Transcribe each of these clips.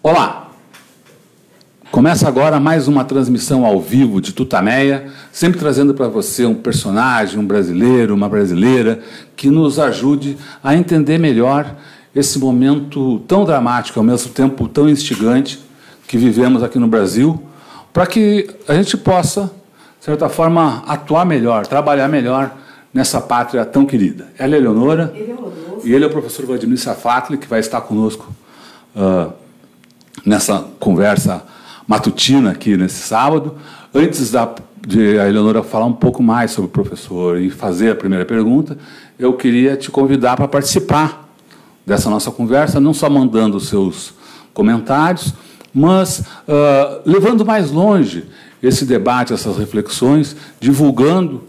Olá! Começa agora mais uma transmissão ao vivo de Tutameia, sempre trazendo para você um personagem, um brasileiro, uma brasileira, que nos ajude a entender melhor esse momento tão dramático, ao mesmo tempo tão instigante, que vivemos aqui no Brasil, para que a gente possa, de certa forma, atuar melhor, trabalhar melhor nessa pátria tão querida. Ela é Eleonora, e ele é o professor Vladimir Safatli, que vai estar conosco nessa conversa matutina aqui nesse sábado. Antes de a Eleonora falar um pouco mais sobre o professor e fazer a primeira pergunta, eu queria te convidar para participar dessa nossa conversa, não só mandando os seus comentários, mas levando mais longe esse debate, essas reflexões, divulgando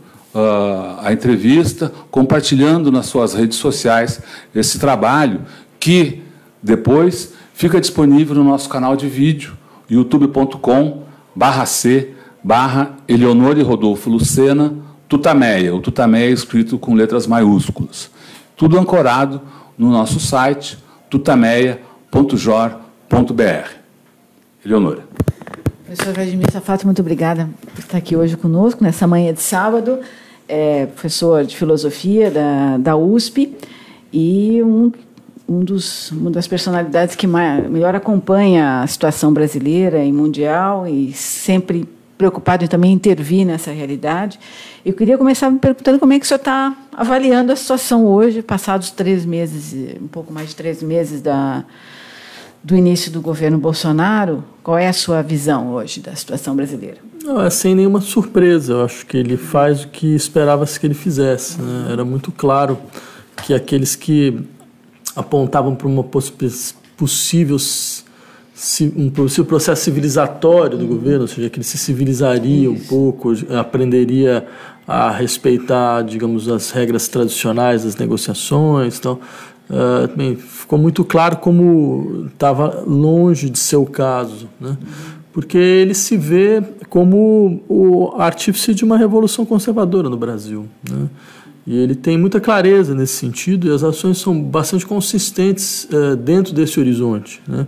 a entrevista, compartilhando nas suas redes sociais esse trabalho que depois fica disponível no nosso canal de vídeo, youtube.com/c/Eleonora e Rodolfo Lucena, Tutameia. O Tutameia é escrito com letras maiúsculas. Tudo ancorado no nosso site, tutameia.jor.br. Eleonora. Professor Vladimir Safatli, muito obrigada por estar aqui hoje conosco, nessa manhã de sábado. É professor de filosofia da USP e uma das personalidades que melhor acompanha a situação brasileira e mundial e sempre preocupado em também intervir nessa realidade. Eu queria começar me perguntando como é que o senhor está avaliando a situação hoje, passados 3 meses, um pouco mais de 3 meses do início do governo Bolsonaro. Qual é a sua visão hoje da situação brasileira? Não, é sem nenhuma surpresa. Eu acho que ele faz o que esperava-se que ele fizesse, né? Era muito claro que aqueles que apontavam para um possível processo civilizatório do governo, ou seja, que ele se civilizaria um pouco, aprenderia a respeitar, digamos, as regras tradicionais das negociações. Então, também ficou muito claro como estava longe de ser o caso, né? Porque ele se vê como o artífice de uma revolução conservadora no Brasil, né? E ele tem muita clareza nesse sentido e as ações são bastante consistentes dentro desse horizonte, né?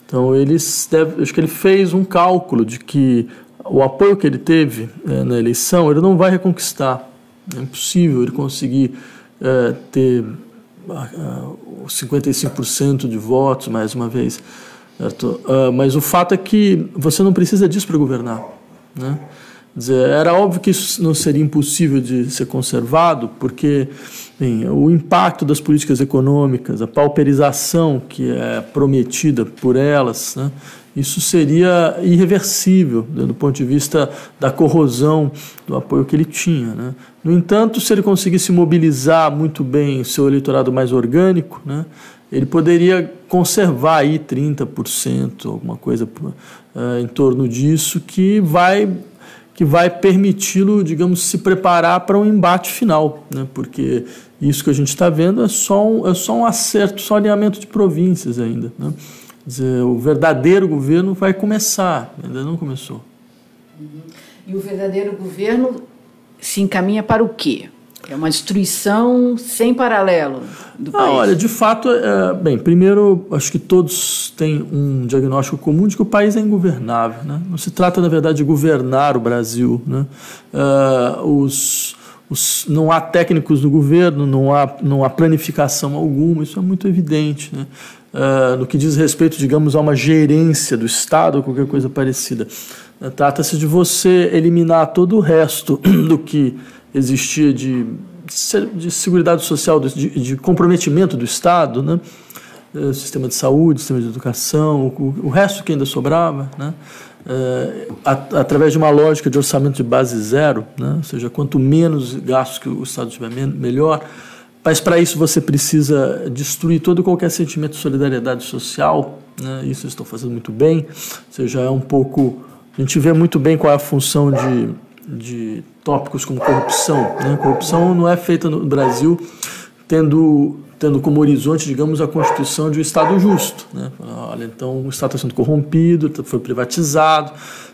Então, acho que ele fez um cálculo de que o apoio que ele teve na eleição, ele não vai reconquistar. É impossível ele conseguir ter 55% de votos, mais uma vez. Certo? Mas o fato é que você não precisa disso para governar, né? Quer dizer, era óbvio que isso não seria impossível de ser conservado, porque o impacto das políticas econômicas, a pauperização que é prometida por elas, né, isso seria irreversível, do ponto de vista da corrosão do apoio que ele tinha, né? No entanto, se ele conseguisse mobilizar muito bem o seu eleitorado mais orgânico, né, ele poderia conservar aí 30%, alguma coisa em torno disso, que vai permiti-lo, digamos, se preparar para um embate final, né? Porque isso que a gente está vendo é só um acerto, só um alinhamento de províncias ainda, né? Quer dizer, o verdadeiro governo vai começar, ainda não começou. E o verdadeiro governo se encaminha para o quê? É uma destruição sem paralelo do país. Olha, de fato, bem, primeiro, acho que todos têm um diagnóstico comum de que o país é ingovernável, né? Não se trata, na verdade, de governar o Brasil, né? Não há técnicos no governo, não há planificação alguma, isso é muito evidente, né? No que diz respeito, digamos, a uma gerência do Estado ou qualquer coisa parecida. Trata-se de você eliminar todo o resto do que existia de seguridade social, de comprometimento do Estado, né? Sistema de saúde, sistema de educação, o resto que ainda sobrava, né? Através de uma lógica de orçamento de base zero, né? Ou seja, quanto menos gastos que o Estado tiver, melhor. Mas para isso você precisa destruir todo e qualquer sentimento de solidariedade social, né? Isso eles estão fazendo muito bem. Ou seja, é um pouco... A gente vê muito bem qual é a função de tópicos como corrupção, né? Corrupção não é feita no Brasil tendo como horizonte, digamos, a constituição de um Estado justo, né? Olha, então o Estado está sendo corrompido, foi privatizado,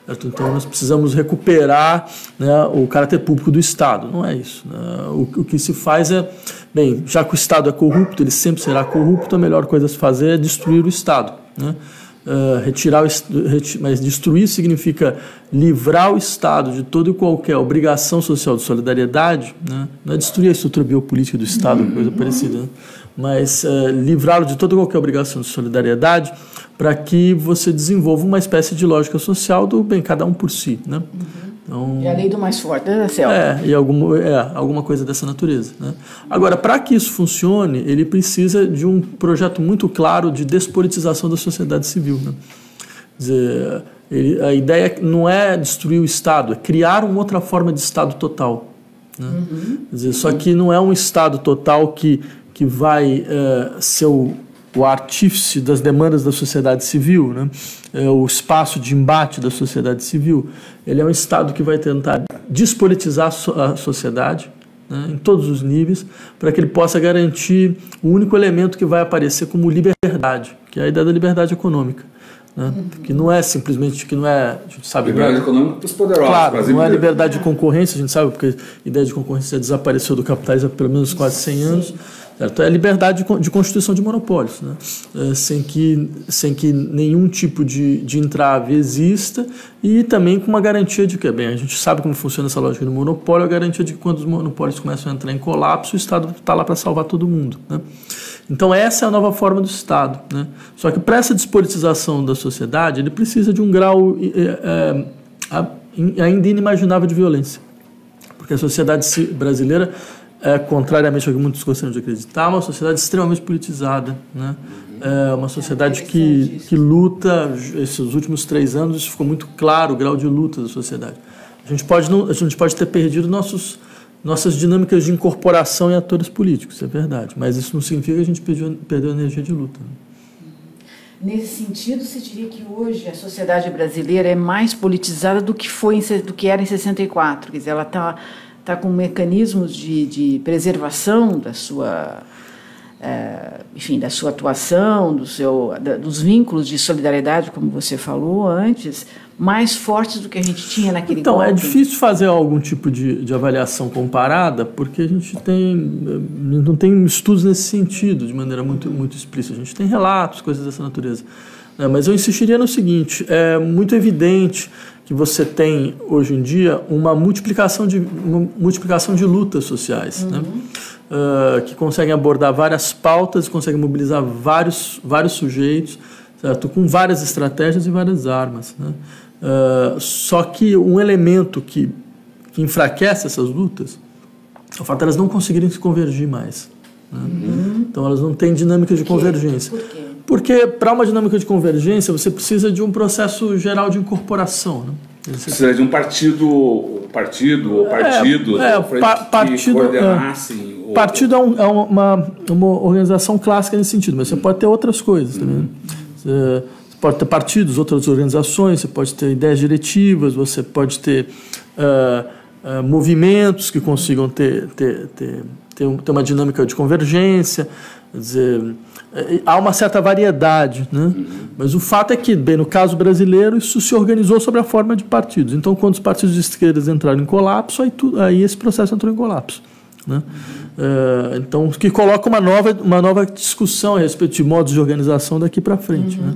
certo? Então nós precisamos recuperar, né, o caráter público do Estado. Não é isso, né? O que se faz é, bem, já que o Estado é corrupto, ele sempre será corrupto, a melhor coisa a se fazer é destruir o Estado, né? mas destruir significa livrar o Estado de toda e qualquer obrigação social de solidariedade, né? Não é destruir a estrutura biopolítica do Estado, coisa parecida, né? Mas livrá-lo de toda e qualquer obrigação de solidariedade para que você desenvolva uma espécie de lógica social do bem, cada um por si, né? Então, e a lei do mais forte, né, Celso? Alguma coisa dessa natureza, né? Agora, para que isso funcione, ele precisa de um projeto muito claro de despolitização da sociedade civil, né? Quer dizer, a ideia não é destruir o Estado, é criar uma outra forma de Estado total, né? Quer dizer, só que não é um Estado total que vai ser o artífice das demandas da sociedade civil, né? O espaço de embate da sociedade civil. Ele é um Estado que vai tentar despolitizar a sociedade, né, em todos os níveis, para que ele possa garantir o único elemento que vai aparecer como liberdade, que é a ideia da liberdade econômica, né? Que não é simplesmente, que não é, a gente sabe, liberdade econômica dos poderosos. Claro, não é liberdade de concorrência, a gente sabe, porque a ideia de concorrência desapareceu do capitalismo há pelo menos quase 100 anos. Certo? É a liberdade de constituição de monopólios, né? Sem que nenhum tipo de entrave exista, e também com uma garantia de que, bem, a gente sabe como funciona essa lógica do monopólio, a garantia de que quando os monopólios começam a entrar em colapso, o Estado está lá para salvar todo mundo, né? Então essa é a nova forma do Estado, né? Só que para essa despolitização da sociedade, ele precisa de um grau ainda inimaginável de violência, porque a sociedade brasileira, contrariamente ao que muitos gostariam de acreditar, é uma sociedade extremamente politizada, né? É uma sociedade que luta. Esses últimos 3 anos, isso ficou muito claro, o grau de luta da sociedade. A gente pode ter perdido nossas dinâmicas de incorporação em atores políticos, isso é verdade, mas isso não significa que a gente perdeu a energia de luta, né? Nesse sentido, você diria que hoje a sociedade brasileira é mais politizada do que era em 64, quer dizer, ela está com mecanismos de preservação da sua, da sua atuação, dos vínculos de solidariedade, como você falou antes, mais fortes do que a gente tinha naquele Então, golpe. É difícil fazer algum tipo de avaliação comparada, porque a gente não tem estudos nesse sentido, de maneira muito, muito explícita. A gente tem relatos, coisas dessa natureza. Mas eu insistiria no seguinte: é muito evidente que você tem, hoje em dia, uma multiplicação de lutas sociais, né? Que conseguem abordar várias pautas, conseguem mobilizar vários sujeitos, certo? Com várias estratégias e várias armas, né? Só que um elemento que enfraquece essas lutas é o fato de elas não conseguirem se convergir mais, né? Então elas não têm dinâmica de convergência. Por quê? Porque para uma dinâmica de convergência você precisa de um processo geral de incorporação, né? Precisa de um partido ou partidos que coordenassem. Partido é uma organização clássica nesse sentido, mas você pode ter outras coisas também. Você pode ter partidos, outras organizações, você pode ter ideias diretivas, você pode ter movimentos que consigam ter uma dinâmica de convergência. Quer dizer, há uma certa variedade, né? Mas o fato é que, bem, no caso brasileiro, isso se organizou sobre a forma de partidos. Então, quando os partidos de esquerda entraram em colapso, aí esse processo entrou em colapso, né? Então, que coloca uma nova discussão a respeito de modos de organização daqui para frente, né?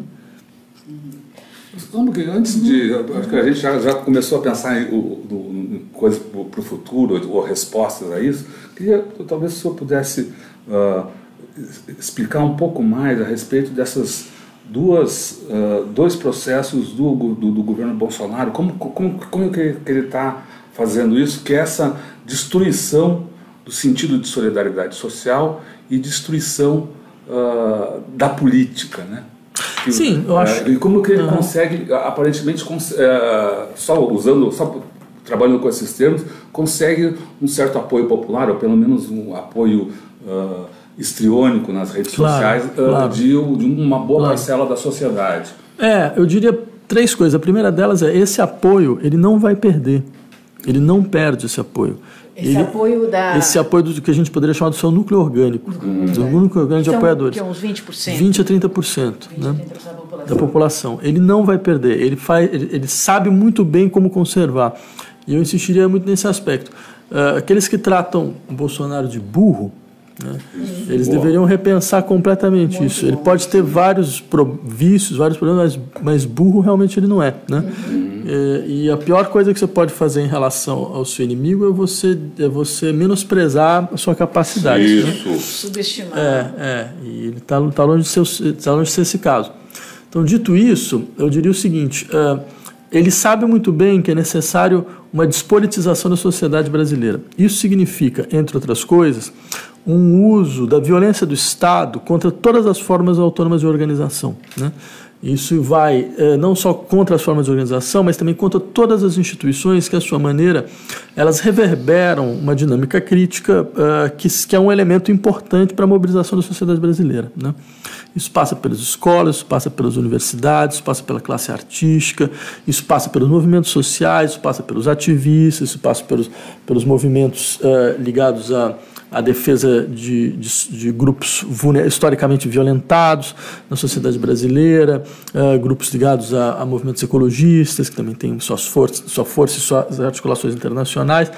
Antes acho que a gente já começou a pensar em coisas para o futuro, ou respostas a isso. Queria, talvez, se o senhor pudesse explicar um pouco mais a respeito dessas dois processos do governo Bolsonaro, como que ele está fazendo isso, que é essa destruição do sentido de solidariedade social e destruição da política, né? Sim, eu acho. E como que ele consegue, aparentemente, só trabalhando com esses termos, consegue um certo apoio popular, ou pelo menos um apoio histriônico nas redes sociais, de uma boa parcela da sociedade. Eu diria 3 coisas. A primeira delas é: esse apoio ele não vai perder. Ele não perde esse apoio. Esse apoio do que a gente poderia chamar do seu núcleo orgânico, do núcleo orgânico de apoiadores. Que é uns 20%. 20 a 30%, né, da população. Ele não vai perder. Ele sabe muito bem como conservar. E eu insistiria muito nesse aspecto. Aqueles que tratam o Bolsonaro de burro, né? Eles deveriam repensar completamente isso. Ele pode ter vários vícios, vários problemas, mas burro realmente ele não é, né? E a pior coisa que você pode fazer em relação ao seu inimigo é você menosprezar a sua capacidade. Isso. Né? Subestimar. E ele está longe de ser esse caso. Então, dito isso, eu diria o seguinte: ele sabe muito bem que é necessário uma despolitização da sociedade brasileira. Isso significa, entre outras coisas, um uso da violência do Estado contra todas as formas autônomas de organização, né? Isso vai não só contra as formas de organização, mas também contra todas as instituições que, à sua maneira, elas reverberam uma dinâmica crítica que é um elemento importante para a mobilização da sociedade brasileira, né? Isso passa pelas escolas, isso passa pelas universidades, isso passa pela classe artística, isso passa pelos movimentos sociais, isso passa pelos ativistas, isso passa pelos movimentos ligados à defesa de grupos historicamente violentados na sociedade brasileira, grupos ligados a movimentos ecologistas, que também têm sua força e suas articulações internacionais.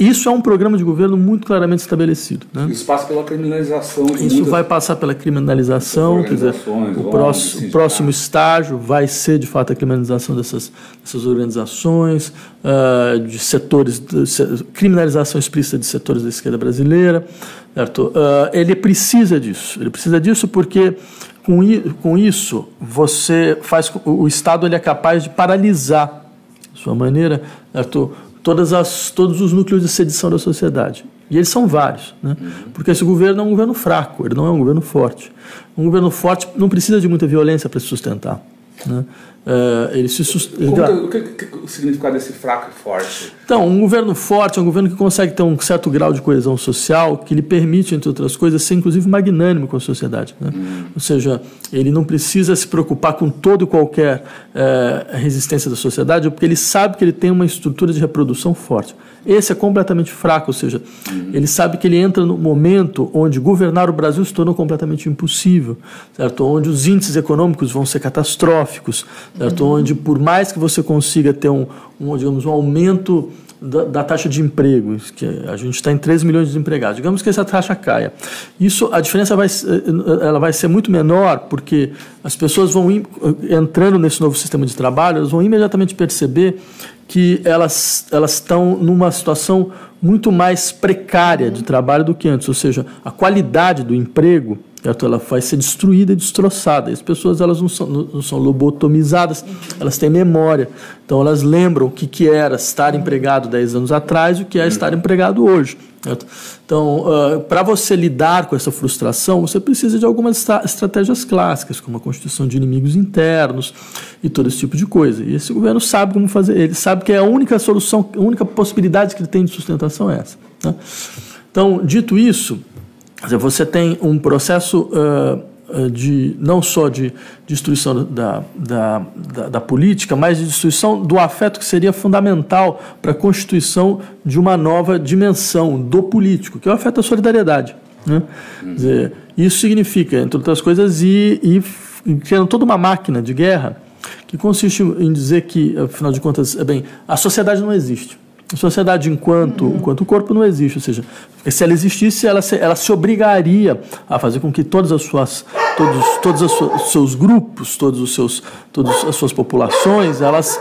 Isso é um programa de governo muito claramente estabelecido, né? Isso passa pela criminalização. Isso vai passar pela criminalização, quer dizer, o próximo estágio vai ser, de fato, a criminalização dessas organizações, de setores, criminalização explícita de setores da esquerda brasileira, certo? Ele precisa disso porque com isso você faz, o Estado ele é capaz de paralisar, de sua maneira, certo? Todos os núcleos de sedição da sociedade. E eles são vários, né? Porque esse governo é um governo fraco, ele não é um governo forte. Um governo forte não precisa de muita violência para se sustentar, né? O que é o significado desse fraco e forte? Então, um governo forte é um governo que consegue ter um certo grau de coesão social, que lhe permite, entre outras coisas, ser inclusive magnânimo com a sociedade, né? Ou seja, ele não precisa se preocupar com todo e qualquer resistência da sociedade, porque ele sabe que ele tem uma estrutura de reprodução forte. Esse é completamente fraco, ou seja, ele sabe que ele entra no momento onde governar o Brasil se tornou completamente impossível, certo? Onde os índices econômicos vão ser catastróficos, certo? Onde, por mais que você consiga ter um aumento da taxa de emprego, que a gente está em 13 milhões de desempregados, digamos que essa taxa caia. A diferença vai ser muito menor, porque as pessoas vão entrando nesse novo sistema de trabalho, elas vão imediatamente perceber que elas estão numa situação muito mais precária de trabalho do que antes, ou seja, a qualidade do emprego, certo? Ela vai ser destruída e destroçada. E as pessoas elas não são lobotomizadas, elas têm memória. Então elas lembram o que era estar empregado 10 anos atrás e o que é estar empregado hoje, certo? Então, para você lidar com essa frustração, você precisa de algumas estratégias clássicas, como a constituição de inimigos internos e todo esse tipo de coisa. E esse governo sabe como fazer. Ele sabe que a única solução, a única possibilidade que ele tem de sustentação é essa, né? Então, dito isso, você tem um processo não só de destruição da política, mas de destruição do afeto que seria fundamental para a constituição de uma nova dimensão do político, que é o afeto da solidariedade, né? Quer dizer, isso significa, entre outras coisas, criando toda uma máquina de guerra que consiste em dizer que, afinal de contas, a sociedade não existe. A sociedade enquanto corpo não existe, ou seja, se ela existisse, ela se obrigaria a fazer com que todos os seus grupos, todas as suas populações, elas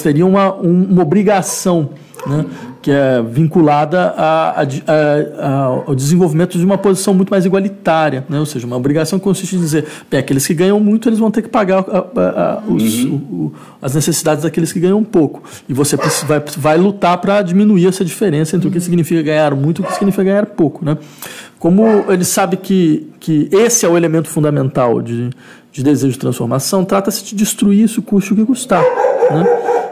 teriam uma obrigação, né, que é vinculada ao desenvolvimento de uma posição muito mais igualitária, né? Ou seja, uma obrigação que consiste em dizer, aqueles que ganham muito, eles vão ter que pagar as necessidades daqueles que ganham pouco. E você vai lutar para diminuir essa diferença entre o que significa ganhar muito e o que significa ganhar pouco, né? Como ele sabe que esse é o elemento fundamental de desejo de transformação, trata-se de destruir isso, custe o que custar, né?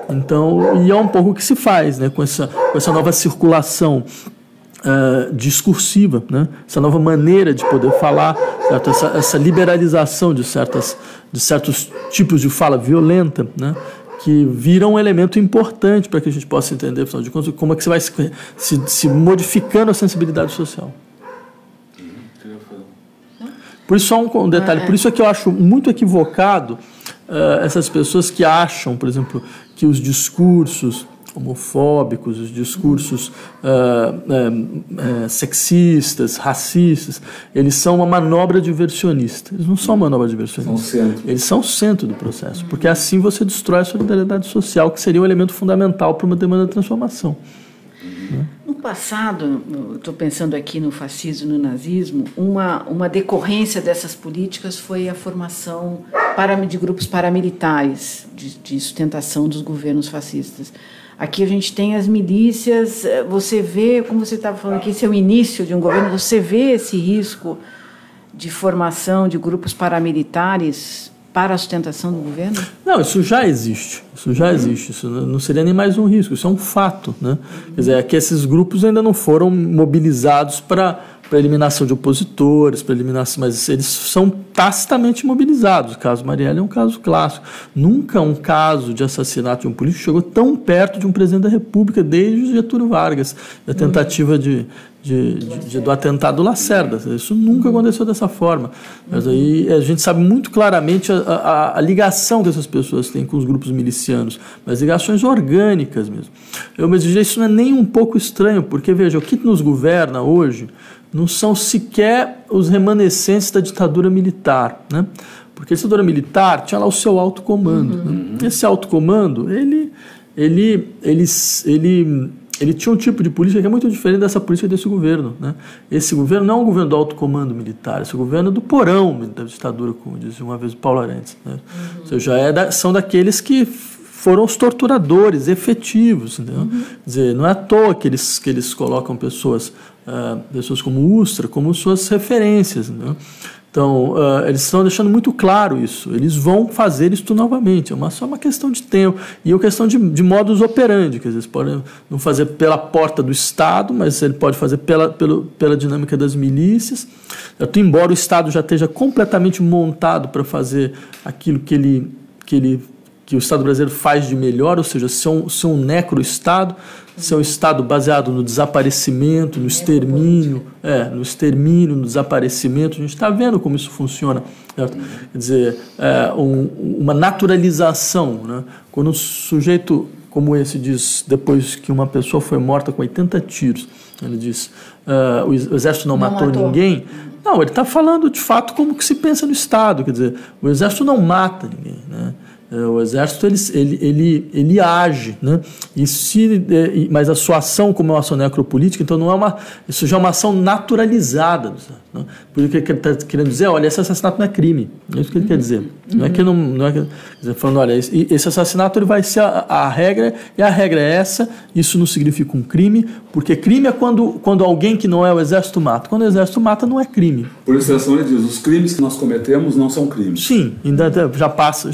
Então, e é um pouco o que se faz, né, com essa nova circulação discursiva, né, essa nova maneira de poder falar, certo? Essa liberalização de certos tipos de fala violenta, né, que viram um elemento importante para que a gente possa entender, afinal de contas, como é que você vai se modificando a sensibilidade social. Por isso, só um detalhe, por isso é que eu acho muito equivocado essas pessoas que acham, por exemplo, que os discursos homofóbicos, os discursos sexistas, racistas, eles são uma manobra diversionista. Eles não são uma manobra diversionista. Eles são o centro do processo, porque assim você destrói a solidariedade social, que seria um elemento fundamental para uma demanda de transformação. No passado, estou pensando aqui no fascismo e no nazismo, uma decorrência dessas políticas foi a formação de grupos paramilitares de sustentação dos governos fascistas. Aqui a gente tem as milícias, você vê, como você estava falando aqui, esse é o início de um governo, você vê esse risco de formação de grupos paramilitares para a sustentação do governo? Não, isso já existe. Isso não seria nem mais um risco, isso é um fato, né? Quer dizer, é que esses grupos ainda não foram mobilizados para eliminação de opositores, mas eles são tacitamente mobilizados. O caso Marielle é um caso clássico. Nunca um caso de assassinato de um político chegou tão perto de um presidente da República desde Getúlio Vargas, a tentativa do atentado do Lacerda. Isso nunca aconteceu dessa forma. Mas aí a gente sabe muito claramente a ligação que essas pessoas têm com os grupos milicianos, mas ligações orgânicas mesmo. Mas isso não é nem um pouco estranho, porque, veja, o que nos governa hoje não são sequer os remanescentes da ditadura militar, né? Porque a ditadura militar tinha lá o seu alto comando. Né? Esse alto comando, ele tinha um tipo de política que é muito diferente dessa política desse governo, né? Esse governo não é um governo do alto comando militar, esse governo é do porão da ditadura, como disse uma vez o Paulo Arantes, né? Ou seja, são daqueles que foram os torturadores efetivos, entendeu? Quer dizer, não é à toa que eles colocam pessoas como Ustra como suas referências, entendeu? Então, eles estão deixando muito claro isso. Eles vão fazer isso novamente. É só uma questão de tempo. E é uma questão de modus operandi. Quer dizer, eles podem não fazer pela porta do Estado, mas ele pode fazer pela dinâmica das milícias. Embora o Estado já esteja completamente montado para fazer aquilo que o Estado brasileiro faz de melhor, ou seja, ser um necro-Estado, ser um Estado baseado no desaparecimento, no extermínio, no desaparecimento. A gente está vendo como isso funciona. Certo? Quer dizer, uma naturalização. Né? Quando um sujeito como esse diz, depois que uma pessoa foi morta com 80 tiros, ele diz, o exército não matou ninguém. Não, ele está falando de fato como que se pensa no Estado. Quer dizer, o exército não mata ninguém, né? O exército ele age, né? Mas a sua ação, como é uma ação necropolítica, então não é isso já é uma ação naturalizada, né? Por isso que ele está querendo dizer, olha, esse assassinato não é crime, é isso que ele quer dizer. Não é que falando, olha, esse assassinato ele vai ser a regra, e a regra é essa, isso não significa um crime, porque crime é quando alguém que não é o exército mata. Quando o exército mata, não é crime. Por isso ele diz, os crimes que nós cometemos não são crimes. Sim, ainda já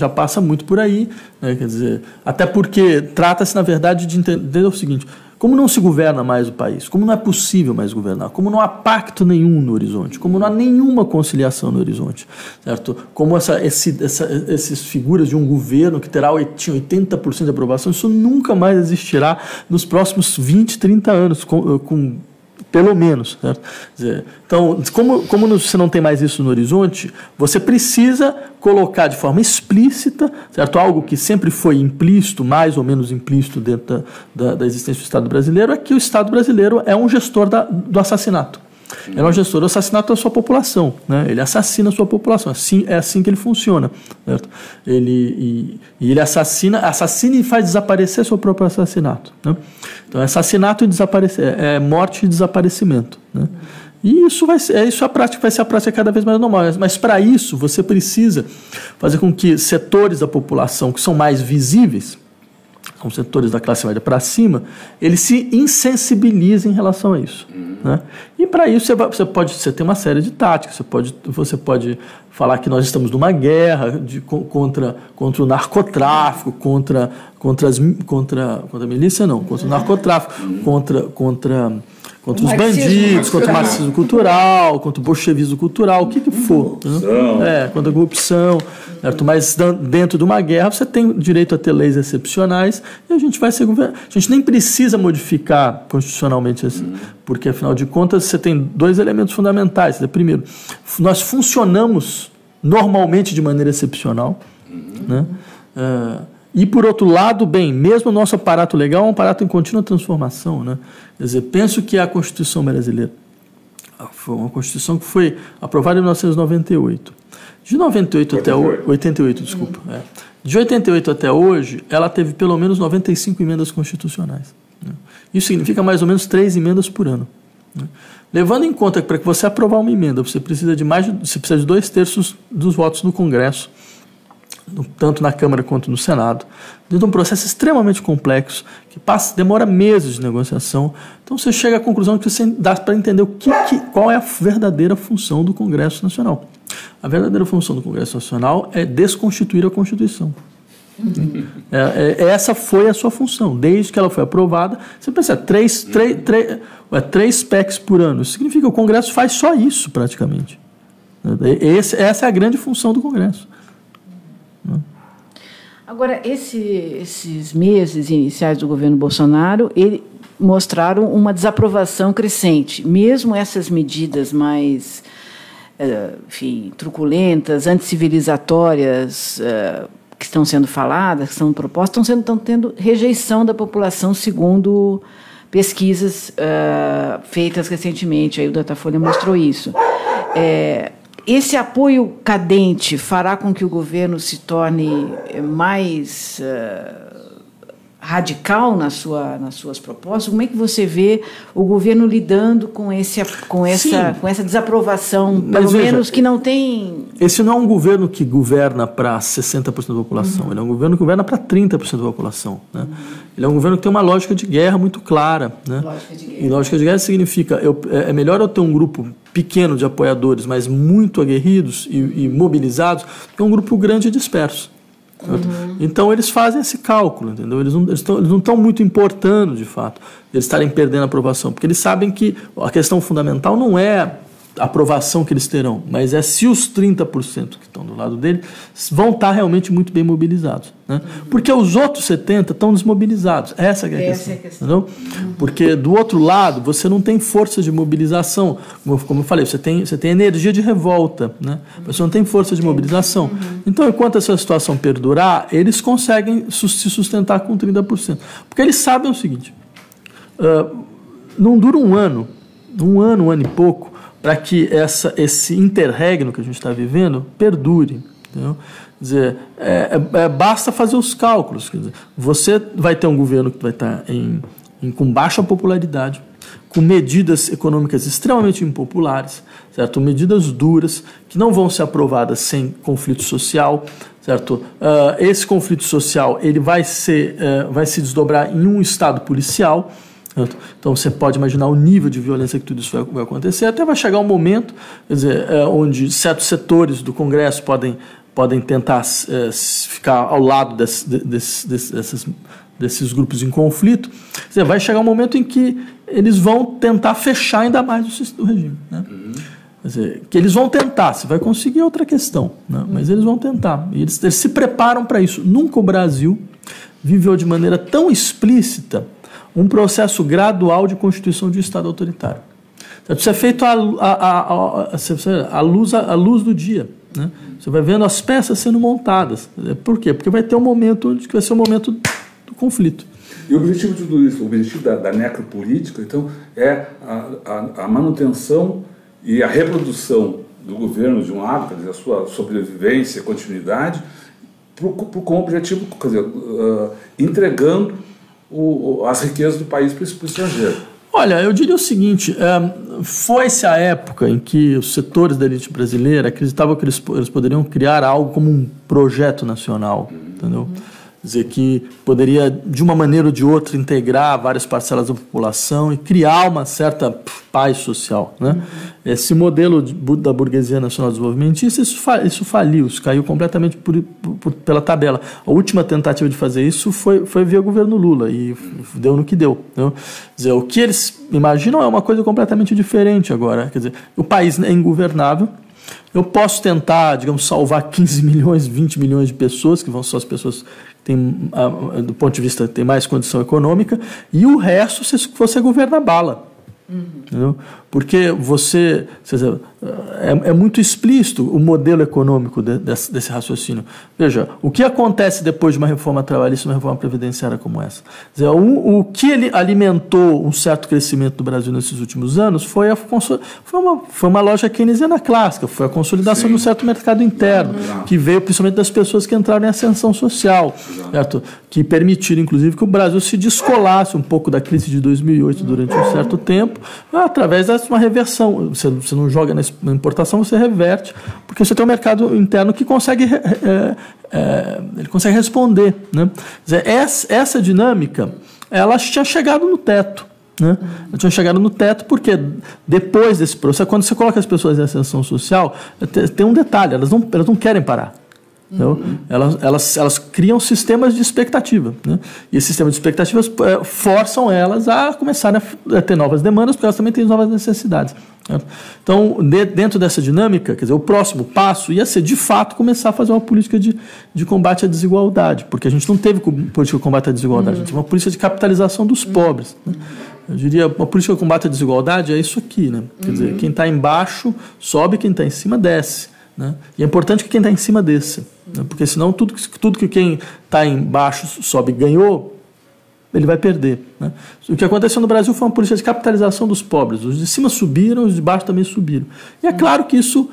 passa muito por aí, né? Quer dizer, até porque trata-se, na verdade, de entender o seguinte: como não se governa mais o país, como não é possível mais governar, como não há pacto nenhum no horizonte, como não há nenhuma conciliação no horizonte, certo? Como essas figuras de um governo que tinha 80% de aprovação, isso nunca mais existirá nos próximos 20, 30 anos, pelo menos, certo? Quer dizer, então, como você não tem mais isso no horizonte, você precisa colocar de forma explícita, certo? Algo que sempre foi implícito, mais ou menos implícito dentro da existência do Estado brasileiro, é que o Estado brasileiro é um gestor do assassinato. Ele é um gestor do assassinato da sua população, né? Ele assassina a sua população, é assim que ele funciona, certo? Ele assassina e faz desaparecer seu próprio assassinato, né? Então, assassinato e morte e desaparecimento, né? E isso vai ser a prática cada vez mais normal. Mas para isso você precisa fazer com que setores da população que são mais visíveis, são setores da classe média para cima, eles se insensibilizem em relação a isso, né? E para isso você tem uma série de táticas. Você pode falar que nós estamos numa guerra contra o narcotráfico, contra a milícia, não, contra o narcotráfico, contra os bandidos, contra o marxismo cultural, contra o bolchevismo cultural, o que for. Né? Contra a corrupção. Certo? Mas dentro de uma guerra você tem direito a ter leis excepcionais e a gente vai ser governado. A gente nem precisa modificar constitucionalmente assim, porque afinal de contas você tem dois elementos fundamentais. Primeiro, nós funcionamos normalmente de maneira excepcional, né? E, por outro lado, bem, mesmo o nosso aparato legal é um aparato em contínua transformação, né? Quer dizer, penso que a Constituição brasileira foi uma Constituição que foi aprovada em 1998. De 98 até 88, desculpa. De 88 até hoje, ela teve pelo menos 95 emendas constitucionais, né? Isso significa mais ou menos 3 emendas por ano, né? Levando em conta que para que você aprovar uma emenda, você precisa de 2/3 dos votos no Congresso, tanto na Câmara quanto no Senado, dentro de um processo extremamente complexo, que demora meses de negociação. Então você chega à conclusão que você dá para entender qual é a verdadeira função do Congresso Nacional. A verdadeira função do Congresso Nacional é desconstituir a Constituição. Essa foi a sua função. Desde que ela foi aprovada, você pensa, 3 PECs por ano. Isso significa que o Congresso faz só isso, praticamente. Essa é a grande função do Congresso. Agora, esses meses iniciais do governo Bolsonaro, mostraram uma desaprovação crescente. Mesmo essas medidas mais, truculentas, anticivilizatórias, que estão sendo faladas, que são propostas, estão tendo rejeição da população, segundo pesquisas feitas recentemente. Aí o Datafolha mostrou isso. Esse apoio cadente fará com que o governo se torne mais radical nas suas propostas? Como é que você vê o governo lidando com essa desaprovação, pelo menos que não tem... Esse não é um governo que governa para 60% da população, ele é um governo que governa para 30% da população, né? Ele é um governo que tem uma lógica de guerra muito clara, né? E lógica de guerra significa, é melhor eu ter um grupo pequeno de apoiadores, mas muito aguerridos e mobilizados, que um grupo grande e disperso. Então eles fazem esse cálculo, entendeu? Eles não estão muito importando, de fato, eles estarem perdendo a aprovação, porque eles sabem que a questão fundamental não é a aprovação que eles terão, mas é se os 30% que estão do lado dele vão estar realmente muito bem mobilizados, né? Porque os outros 70% estão desmobilizados. Essa é a questão. Entendeu? Porque do outro lado você não tem força de mobilização, como eu falei, você tem energia de revolta, né? Você não tem força de mobilização. Então, enquanto essa situação perdurar, eles conseguem se sustentar com 30%, porque eles sabem o seguinte: não dura um ano e pouco, para que esse interregno que a gente está vivendo perdure. Entendeu? Quer dizer, basta fazer os cálculos. Quer dizer, você vai ter um governo que vai estar com baixa popularidade, com medidas econômicas extremamente impopulares, certo? Medidas duras, que não vão ser aprovadas sem conflito social, certo? Esse conflito social ele vai se desdobrar em um estado policial. Então você pode imaginar o nível de violência que tudo isso vai acontecer. Até vai chegar um momento, quer dizer, onde certos setores do Congresso podem tentar ficar ao lado desses grupos em conflito. Quer dizer, vai chegar um momento em que eles vão tentar fechar ainda mais o regime, né? Quer dizer, que eles vão tentar, se vai conseguir é outra questão, né? Mas eles vão tentar. E eles se preparam para isso. Nunca o Brasil viveu de maneira tão explícita um processo gradual de constituição de um Estado autoritário. Isso é feito à luz do dia, né? Você vai vendo as peças sendo montadas. Por quê? Porque vai ter um momento que vai ser o momento do conflito. E o objetivo de tudo isso, o objetivo da necropolítica, então, é a manutenção e a reprodução do governo de um lado, quer dizer, a sua sobrevivência, continuidade, com o objetivo, quer dizer, entregando as riquezas do país para o estrangeiro. Olha, eu diria o seguinte, foi-se a época em que os setores da elite brasileira acreditavam que eles poderiam criar algo como um projeto nacional, entendeu? Quer dizer, que poderia, de uma maneira ou de outra, integrar várias parcelas da população e criar uma certa paz social, né? Esse modelo da burguesia nacional desenvolvimentista, isso faliu, isso caiu completamente pela tabela. A última tentativa de fazer isso foi via governo Lula e deu no que deu, né? Quer dizer, o que eles imaginam é uma coisa completamente diferente agora. Quer dizer, o país é ingovernável. Eu posso tentar, digamos, salvar 15 milhões, 20 milhões de pessoas, que vão ser as pessoas que têm, do ponto de vista, têm mais condição econômica, e o resto você governa a bala. Entendeu? Porque é muito explícito o modelo econômico desse raciocínio. Veja, o que acontece depois de uma reforma trabalhista, uma reforma previdenciária como essa? Quer dizer, o que ele alimentou um certo crescimento do Brasil nesses últimos anos foi uma lógica keynesiana clássica, foi a consolidação de um certo mercado interno, que veio principalmente das pessoas que entraram em ascensão social, certo? Que permitiram, inclusive, que o Brasil se descolasse um pouco da crise de 2008 durante um certo tempo, através de uma reversão. Você não joga na importação, você reverte, porque você tem um mercado interno que consegue, ele consegue responder, né? Quer dizer, essa dinâmica, ela tinha chegado no teto. Né? Ela tinha chegado no teto porque depois desse processo, quando você coloca as pessoas em ascensão social, tem um detalhe, elas não querem parar. Então, elas criam sistemas de expectativa, né? E esses sistemas de expectativas forçam elas a começarem a ter novas demandas, porque elas também têm novas necessidades, né? Então, dentro dessa dinâmica, quer dizer, o próximo passo ia ser, de fato, começar a fazer uma política de combate à desigualdade, porque a gente não teve política de combate à desigualdade, a gente teve uma política de capitalização dos pobres, né? Eu diria, uma política de combate à desigualdade é isso aqui, né? Quer dizer, quem está embaixo sobe, quem está em cima desce, né? E é importante que quem está em cima desça, né? Porque senão tudo que quem está embaixo sobe e ganhou, ele vai perder, né? O que aconteceu no Brasil foi uma política de capitalização dos pobres. Os de cima subiram, os de baixo também subiram. E é claro que isso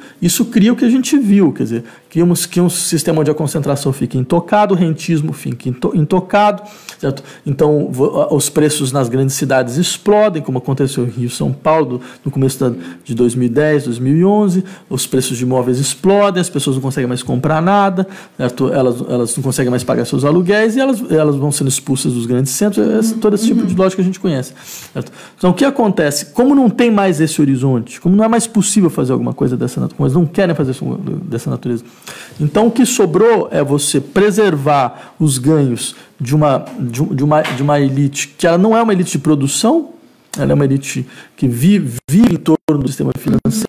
cria o que a gente viu, quer dizer, que um sistema onde a concentração fica intocado, o rentismo fica intocado, certo? Então, os preços nas grandes cidades explodem, como aconteceu em Rio e São Paulo no começo de 2010, 2011. Os preços de imóveis explodem, as pessoas não conseguem mais comprar nada, certo? Elas não conseguem mais pagar seus aluguéis e elas vão sendo expulsas dos grandes centros, todo esse tipo de lógica que a gente conhece, certo? Então, o que acontece? Como não tem mais esse horizonte, como não é mais possível fazer alguma coisa dessa natureza, como eles não querem fazer isso dessa natureza, então o que sobrou é você preservar os ganhos de uma elite que ela não é uma elite de produção, ela é uma elite que vive em torno do sistema financeiro,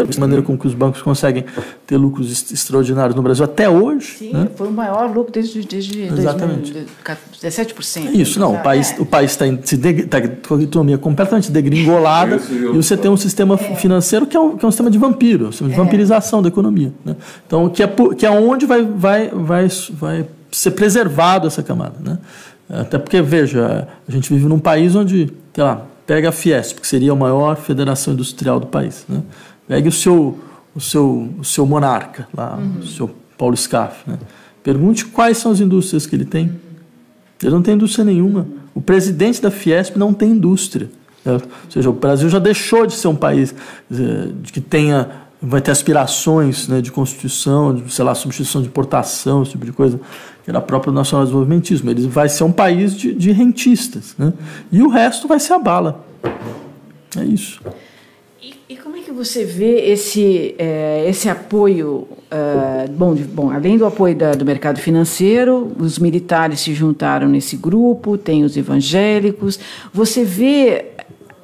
de maneira como que os bancos conseguem ter lucros extraordinários no Brasil até hoje. Sim, né? Foi o maior lucro desde 17%. Isso, não, o país está com a economia completamente degringolada e você tem um sistema financeiro que é um sistema de vampiro, um sistema de vampirização da economia, né? Então, que é onde vai ser preservado essa camada, né? Até porque, veja, a gente vive num país onde, sei lá, pega a Fiesp, que seria a maior federação industrial do país, né? Pegue o seu monarca, lá, o seu Paulo Scaff, né? Pergunte quais são as indústrias que ele tem. Ele não tem indústria nenhuma. O presidente da Fiesp não tem indústria. Certo? Ou seja, o Brasil já deixou de ser um país que vai ter aspirações, né, de constituição, de, sei lá, substituição de importação, esse tipo de coisa, que era próprio do nacional-desenvolvimentismo. Ele vai ser um país de rentistas, né? E o resto vai ser a bala. É isso. E como é que você vê esse apoio? Além do apoio do mercado financeiro, os militares se juntaram nesse grupo, tem os evangélicos. Você vê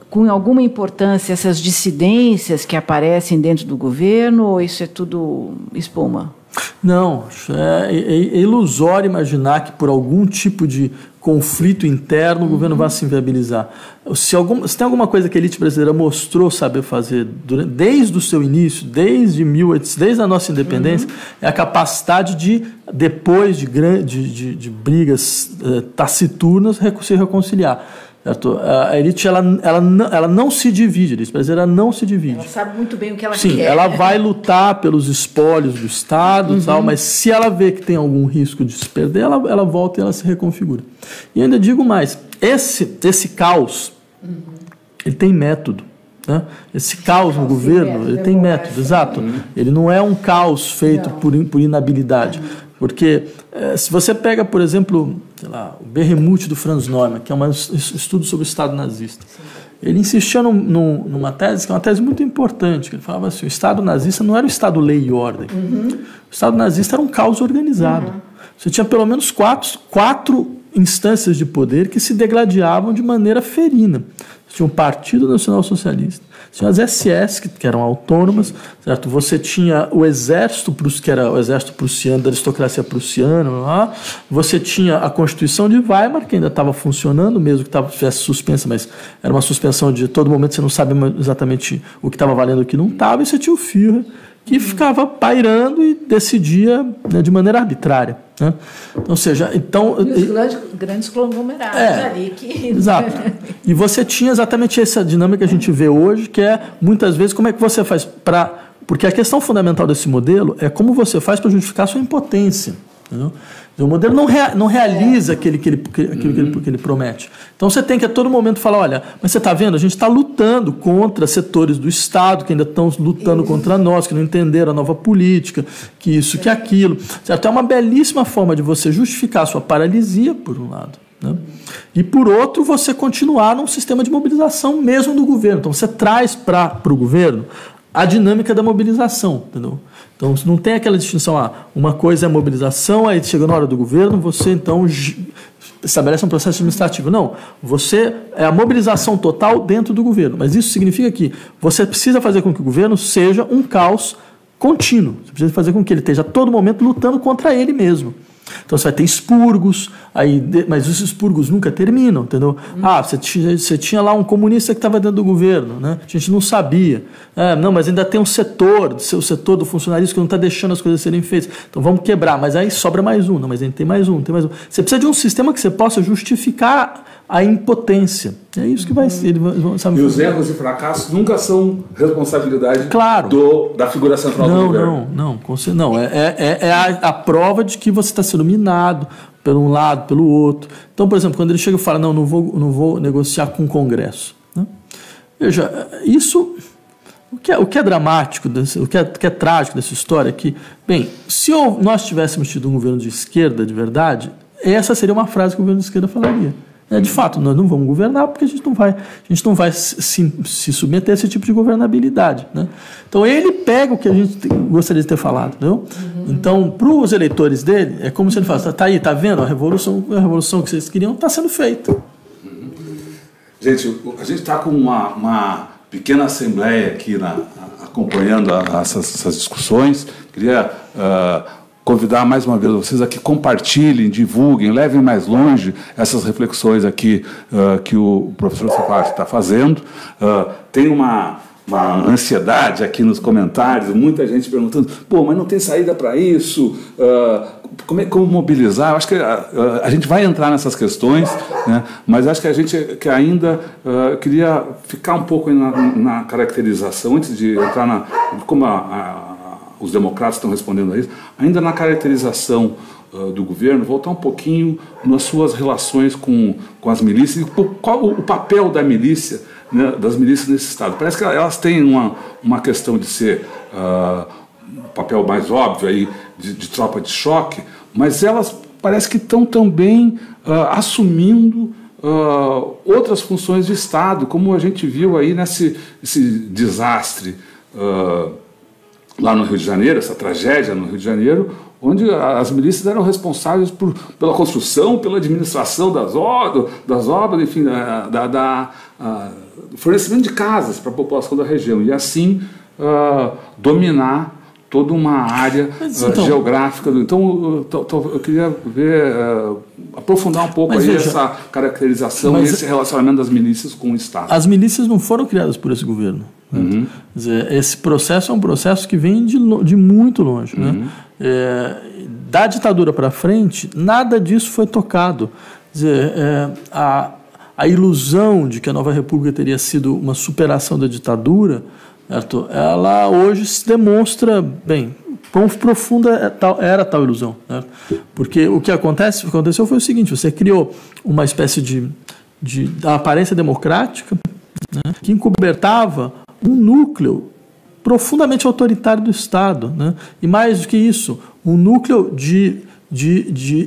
com alguma importância essas dissidências que aparecem dentro do governo, ou isso é tudo espuma? Não, é ilusório imaginar que por algum tipo de conflito interno o governo vai se inviabilizar. Se tem alguma coisa que a elite brasileira mostrou saber fazer desde o seu início, desde a nossa independência, é a capacidade de, depois de brigas taciturnas, se reconciliar. Certo? A elite ela não se divide, a elite brasileira não se divide. Ela sabe muito bem o que ela quer. Sim, ela vai lutar pelos espólios do Estado, tal, mas se ela vê que tem algum risco de se perder, ela volta e ela se reconfigura. E ainda digo mais, esse caos, ele tem método. Né? Esse caos no governo, ele tem método, exato. Ele não é um caos feito por inabilidade. Porque se você pega, por exemplo, sei lá, o Behemoth do Franz Neumann, que é um estudo sobre o Estado nazista, ele insistia numa tese que é uma tese muito importante, que ele falava assim, o Estado nazista não era o Estado lei e ordem, o Estado nazista era um caos organizado. Você tinha pelo menos quatro instâncias de poder que se degladiavam de maneira ferina. você tinha o Partido Nacional Socialista, você tinha as SS, que eram autônomas, certo? Você tinha o Exército, que era o Exército prussiano, da aristocracia prussiana, lá. Você tinha a Constituição de Weimar, que ainda estava funcionando, mesmo que estivesse suspensa, mas era uma suspensão de todo momento, você não sabe exatamente o que estava valendo e o que não estava, e você tinha o Führer, que ficava pairando e decidia, né, de maneira arbitrária, né? Ou seja, então... E os grandes conglomerados ali. Exato. E você tinha exatamente essa dinâmica que a gente vê hoje, que é, muitas vezes, como é que você faz para... Porque a questão fundamental desse modelo é como você faz para justificar a sua impotência. Entendeu? O modelo não realiza aquilo que ele promete. Então você tem que a todo momento falar, olha, mas você está vendo, a gente está lutando contra setores do Estado que ainda estão lutando contra nós, que não entenderam a nova política, que isso, que aquilo. Certo? É uma belíssima forma de você justificar a sua paralisia, por um lado, né? E por outro, você continuar num sistema de mobilização mesmo do governo. Então você traz para o governo a dinâmica da mobilização, entendeu? Então, não tem aquela distinção, uma coisa é a mobilização, aí chega na hora do governo, você então estabelece um processo administrativo. Não, você é a mobilização total dentro do governo, mas isso significa que você precisa fazer com que o governo seja um caos contínuo, você precisa fazer com que ele esteja a todo momento lutando contra ele mesmo. Então você vai ter expurgos, mas os expurgos nunca terminam, entendeu? Você tinha lá um comunista que estava dentro do governo, né? A gente não sabia. Não, mas ainda tem o setor do funcionalismo que não está deixando as coisas serem feitas. Então vamos quebrar, mas aí sobra mais um, não, mas ainda tem mais um, tem mais um. Você precisa de um sistema que você possa justificar a impotência. É isso que vai ser. E os erros e fracassos nunca são responsabilidade da figura central do governo. Não. É a prova de que você está sendo minado por um lado, pelo outro. Então, por exemplo, quando ele chega e fala, não vou negociar com o Congresso, né? Veja, isso... O que é dramático, o que é trágico dessa história é que, bem, se nós tivéssemos tido um governo de esquerda de verdade, essa seria uma frase que o governo de esquerda falaria. De fato, nós não vamos governar porque a gente não vai se submeter a esse tipo de governabilidade, né? Então ele pega o que a gente gostaria de ter falado, entendeu? Então, para os eleitores dele, é como se ele falasse, tá aí, tá vendo? A revolução que vocês queriam está sendo feita. Gente, a gente está com uma pequena assembleia aqui acompanhando essas discussões. Queria convidar mais uma vez vocês a que compartilhem, divulguem, levem mais longe essas reflexões aqui que o professor Cepati está fazendo. Tem uma ansiedade aqui nos comentários, muita gente perguntando, mas não tem saída para isso, como mobilizar? Eu acho que a gente vai entrar nessas questões, né? Mas acho que a gente que ainda queria ficar um pouco na caracterização, antes de entrar como os democratas estão respondendo a isso, ainda na caracterização do governo, voltar um pouquinho nas suas relações com as milícias e qual o papel da milícia, né, das milícias nesse Estado. Parece que elas têm uma questão de ser um papel mais óbvio aí, de tropa de choque, mas elas parece que estão também assumindo outras funções de Estado, como a gente viu aí nesse desastre lá no Rio de Janeiro, essa tragédia no Rio de Janeiro, onde as milícias eram responsáveis pela construção, pela administração das obras, enfim, do fornecimento de casas para a população da região, e assim dominar toda uma área geográfica. Então, eu queria aprofundar um pouco aí essa caracterização e esse relacionamento das milícias com o Estado. As milícias não foram criadas por esse governo. Quer dizer, esse processo é um processo que vem de muito longe, né? Da ditadura para frente, nada disso foi tocado. Quer dizer, a ilusão de que a nova república teria sido uma superação da ditadura, certo? Ela hoje se demonstra, bem, quão profunda era tal ilusão, certo? Porque o que aconteceu foi o seguinte: você criou uma espécie de aparência democrática, né, que encobertava um núcleo profundamente autoritário do Estado, né? E mais do que isso, um núcleo de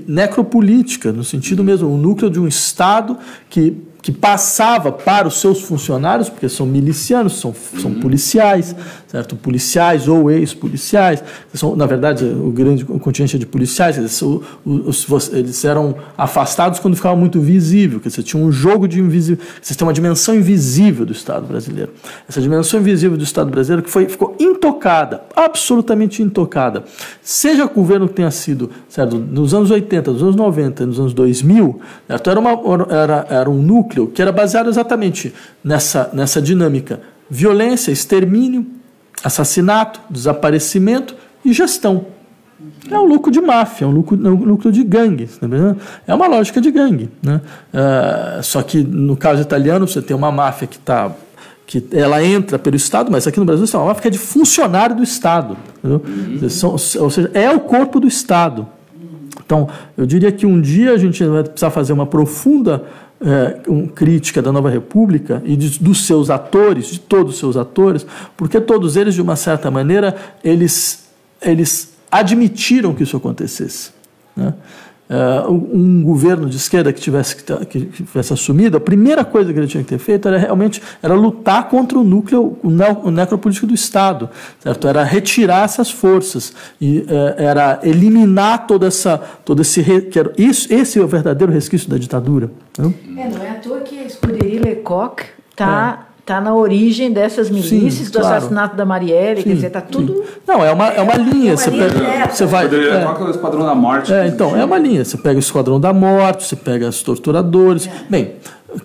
necropolítica, no sentido mesmo, um núcleo de um Estado que que passava para os seus funcionários, porque são milicianos, são policiais, certo? Policiais ou ex-policiais, são, na verdade, o grande contingente de policiais, eles eram afastados quando ficava muito visível, que você tinha um jogo de invisível, você tem uma dimensão invisível do Estado brasileiro. Essa dimensão invisível do Estado brasileiro que ficou intocada, absolutamente intocada. Seja o governo que tenha sido, certo, nos anos 80, nos anos 90, nos anos 2000, certo? Era um núcleo que era baseado exatamente nessa dinâmica: violência, extermínio, assassinato, desaparecimento e gestão. É um lucro de máfia, é um lucro de gangue. É uma lógica de gangue, né? Só que no caso italiano você tem uma máfia que ela entra pelo Estado, mas aqui no Brasil você tem uma máfia que é de funcionário do Estado. Ou seja, é o corpo do Estado. Então, eu diria que um dia a gente vai precisar fazer uma profunda crítica da Nova República e dos seus atores, de todos os seus atores, porque todos eles, de uma certa maneira, eles admitiram que isso acontecesse, né? Um governo de esquerda que tivesse assumido, a primeira coisa que ele tinha que ter feito era lutar contra o núcleo, o necropolítico do Estado, certo? Era retirar essas forças e era eliminar esse é o verdadeiro resquício da ditadura. Não é à toa que a Escuderie Lecoq está na origem dessas milícias, do assassinato da Marielle, quer dizer, está tudo... Não, é uma linha. Você vai... É o Esquadrão da Morte. Então, é uma linha. Você pega o Esquadrão da Morte, você pega os torturadores. Bem,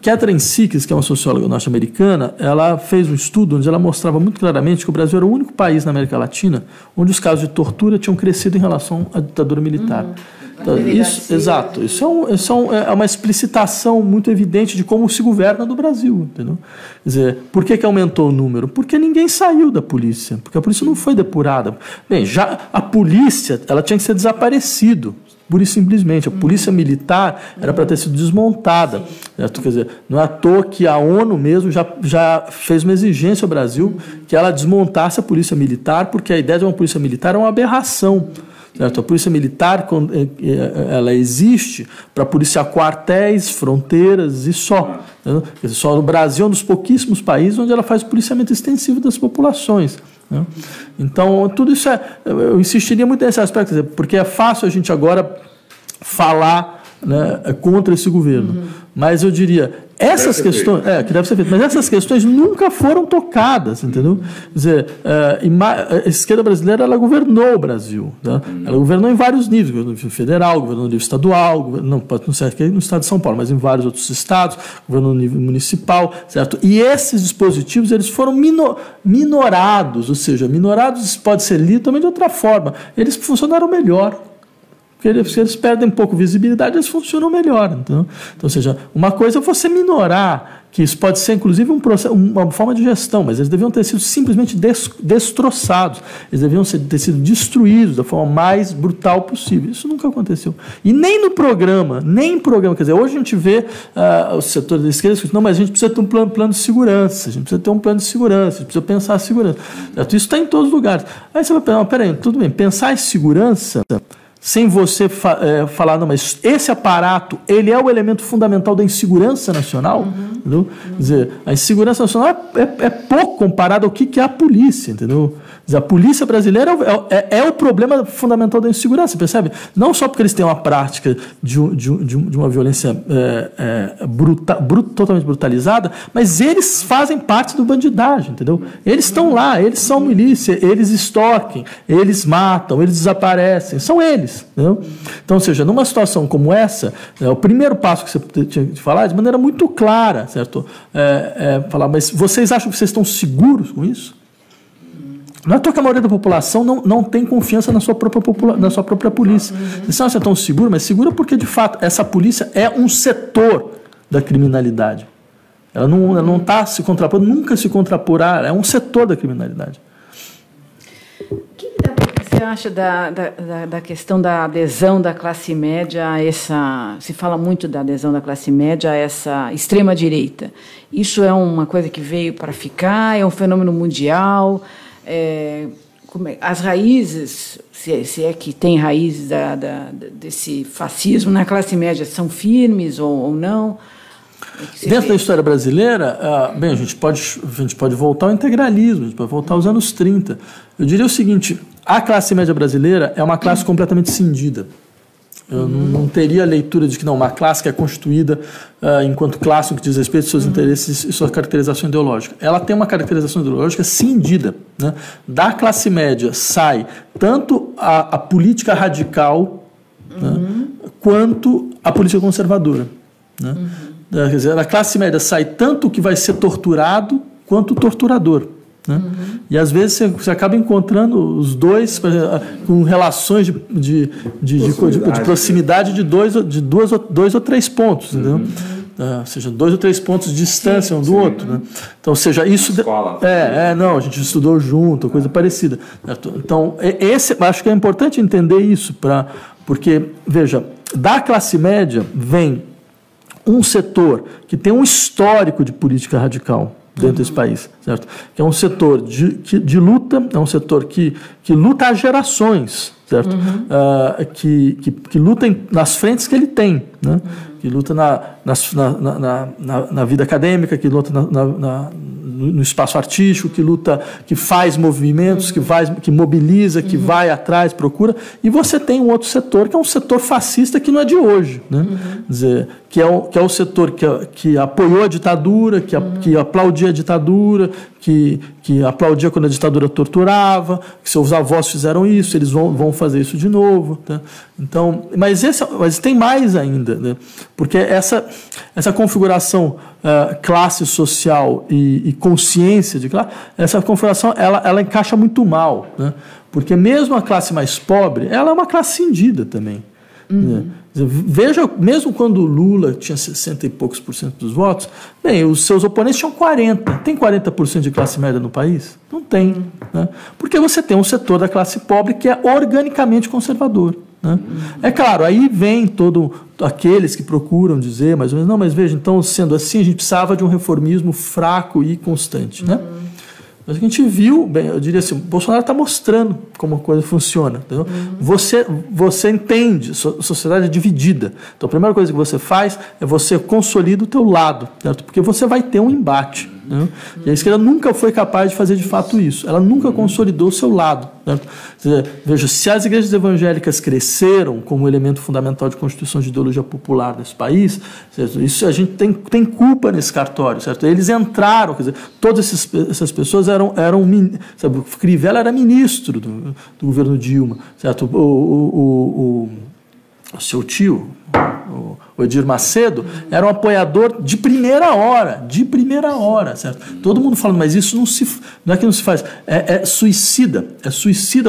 Catherine Sicks, que é uma socióloga norte-americana, ela fez um estudo onde ela mostrava muito claramente que o Brasil era o único país na América Latina onde os casos de tortura tinham crescido em relação à ditadura militar. Então, exato. Isso é uma explicitação muito evidente de como se governa no Brasil. Entendeu? Quer dizer, por que aumentou o número? Porque ninguém saiu da polícia, porque a polícia não foi depurada. Bem, já a polícia ela tinha que ser desaparecido, pura e simplesmente. A polícia militar era para ter sido desmontada. Certo? Quer dizer, não é à toa que a ONU mesmo já fez uma exigência ao Brasil que ela desmontasse a polícia militar, porque a ideia de uma polícia militar é uma aberração. Certo? A polícia militar ela existe para policiar quartéis, fronteiras e só. Né? Só no Brasil é um dos pouquíssimos países onde ela faz policiamento extensivo das populações. Né? Então, tudo isso eu insistiria muito nesse aspecto, porque é fácil a gente agora falar, né, contra esse governo. Mas eu diria, essas questões, que deve ser feito, mas essas questões nunca foram tocadas, entendeu? Quer dizer, a esquerda brasileira ela governou o Brasil, tá? Ela governou em vários níveis, governou no nível federal, governou no nível estadual, não sei aqui no estado de São Paulo, mas em vários outros estados, governou no nível municipal, certo? E esses dispositivos eles foram minorados, ou seja, minorados pode ser lido também de outra forma, eles funcionaram melhor. Porque eles perdem um pouco de visibilidade, eles funcionam melhor. Então, ou seja, uma coisa é você minorar, que isso pode ser, inclusive, uma forma de gestão, mas eles deviam ter sido simplesmente destroçados, eles deviam ter sido destruídos da forma mais brutal possível. Isso nunca aconteceu. E nem no programa, quer dizer, hoje a gente vê o setor da esquerda dizendo, não, mas a gente precisa ter um plano de segurança, a gente precisa pensar a segurança. Certo? Isso está em todos os lugares. Aí você vai pensar, peraí, tudo bem, pensar em segurança... sem você falar, não, mas esse aparato, ele é o elemento fundamental da insegurança nacional, entendeu? Quer dizer, a insegurança nacional é pouco comparado ao que é a polícia, entendeu? Quer dizer, a polícia brasileira é o problema fundamental da insegurança, percebe? Não só porque eles têm uma prática de uma violência totalmente brutalizada, mas eles fazem parte do bandidagem, entendeu? Eles estão lá, eles são milícia, eles extorquem, eles matam, eles desaparecem, são eles. Entendeu? Então, ou seja, numa situação como essa, o primeiro passo que você tinha que falar de maneira muito clara, certo? Falar, mas vocês acham que vocês estão seguros com isso? Não é que a maioria da população não tem confiança na sua própria polícia. Vocês não estão seguros, mas segura porque, de fato, essa polícia é um setor da criminalidade. Ela não está se contrapondo, nunca se contraporá, é um setor da criminalidade. O que você acha da questão da adesão da classe média a essa... Se fala muito da adesão da classe média a essa extrema-direita. Isso é uma coisa que veio para ficar? É um fenômeno mundial? As raízes, se é que tem raízes desse fascismo na classe média, são firmes ou não? Dentro da história brasileira, bem, a gente pode voltar ao integralismo, a gente pode voltar aos anos 30. Eu diria o seguinte, a classe média brasileira é uma classe completamente cindida. Eu não teria a leitura de que uma classe que é constituída enquanto classe no que diz respeito aos seus interesses e sua caracterização ideológica. Ela tem uma caracterização ideológica cindida, né? Da classe média sai tanto a política radical, né, quanto a política conservadora, né? Quer dizer, da classe média sai tanto o que vai ser torturado quanto o torturador, né? E às vezes você acaba encontrando os dois com relações de proximidade de dois ou três pontos, entendeu? Ou seja, 2 ou 3 pontos de distância um do outro, né? Então, ou seja, isso não, a gente estudou junto, coisa parecida. Então, acho que é importante entender isso, porque, veja, da classe média vem um setor que tem um histórico de política radical dentro desse país, certo? Que é um setor de luta, é um setor que luta há gerações, certo? Que luta nas frentes que ele tem, né? Que luta na vida acadêmica, que luta no espaço artístico, que faz movimentos, que mobiliza, que vai atrás, procura. E você tem um outro setor, que é um setor fascista que não é de hoje, né? Quer dizer, que é o setor que apoiou a ditadura, que aplaudia a ditadura, que aplaudia quando a ditadura torturava, que seus avós fizeram isso, eles vão fazer isso de novo, tá? Então, mas tem mais ainda, né? Porque essa configuração classe social e consciência de classe, essa configuração ela encaixa muito mal, né? Porque mesmo a classe mais pobre, ela é uma classe cindida também. Né? Veja, mesmo quando o Lula tinha 60 e poucos por cento dos votos, bem, os seus oponentes tinham 40%. Tem 40% de classe média no país? Não tem. Né? Porque você tem um setor da classe pobre que é organicamente conservador. Né? É claro, aí vem todo aqueles que procuram dizer, mais ou menos, não, mas veja, então, sendo assim, a gente precisava de um reformismo fraco e constante. Né? Mas a gente viu, bem, eu diria assim, o Bolsonaro está mostrando como a coisa funciona. Entendeu? Você entende, a sociedade é dividida. Então a primeira coisa que você faz é você consolida o teu lado, certo? Porque você vai ter um embate. Né? E a esquerda nunca foi capaz de fazer de fato isso. Ela nunca consolidou o seu lado. Certo? Veja, se as igrejas evangélicas cresceram como elemento fundamental de constituição de ideologia popular nesse país, certo? Isso a gente tem culpa nesse cartório. Certo? Eles entraram, quer dizer, todas essas pessoas eram sabe, o Crivella era ministro do governo Dilma, certo? O seu tio, o Edir Macedo, era um apoiador de primeira hora, certo? Todo mundo falando, mas isso não é que não se faz, é suicida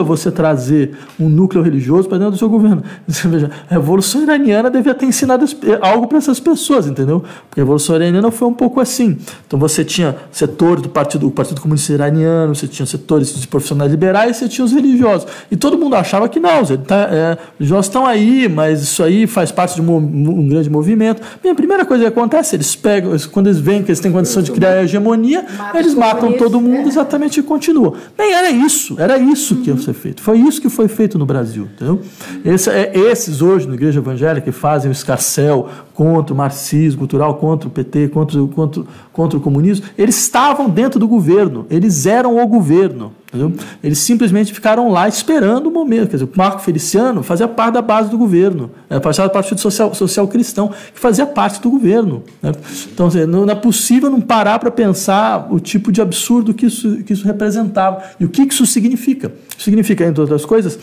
você trazer um núcleo religioso para dentro do seu governo. Você veja, a Revolução Iraniana devia ter ensinado algo para essas pessoas, entendeu? Porque a Revolução Iraniana foi um pouco assim. Então você tinha setores do Partido Comunista Iraniano, você tinha setores de profissionais liberais, você tinha os religiosos. E todo mundo achava que não, os religiosos estão aí, mas isso aí faz parte de um grande movimento. Bem, a primeira coisa que acontece, quando eles veem que eles têm condição de criar a hegemonia, eles matam todo mundo exatamente e continuam. Bem, era isso que ia ser feito. Foi isso que foi feito no Brasil. Entendeu? Esses hoje, na igreja evangélica, que fazem o escarcéu contra o marxismo cultural, contra o PT, contra o comunismo, eles estavam dentro do governo, eles eram o governo. Entendeu? Eles simplesmente ficaram lá esperando o momento. Quer dizer, o Marco Feliciano fazia parte da base do governo, fazia parte do social cristão, que fazia parte do governo. Né? Então, não é possível não parar para pensar o tipo de absurdo que isso representava e o que isso significa. Significa, entre outras coisas,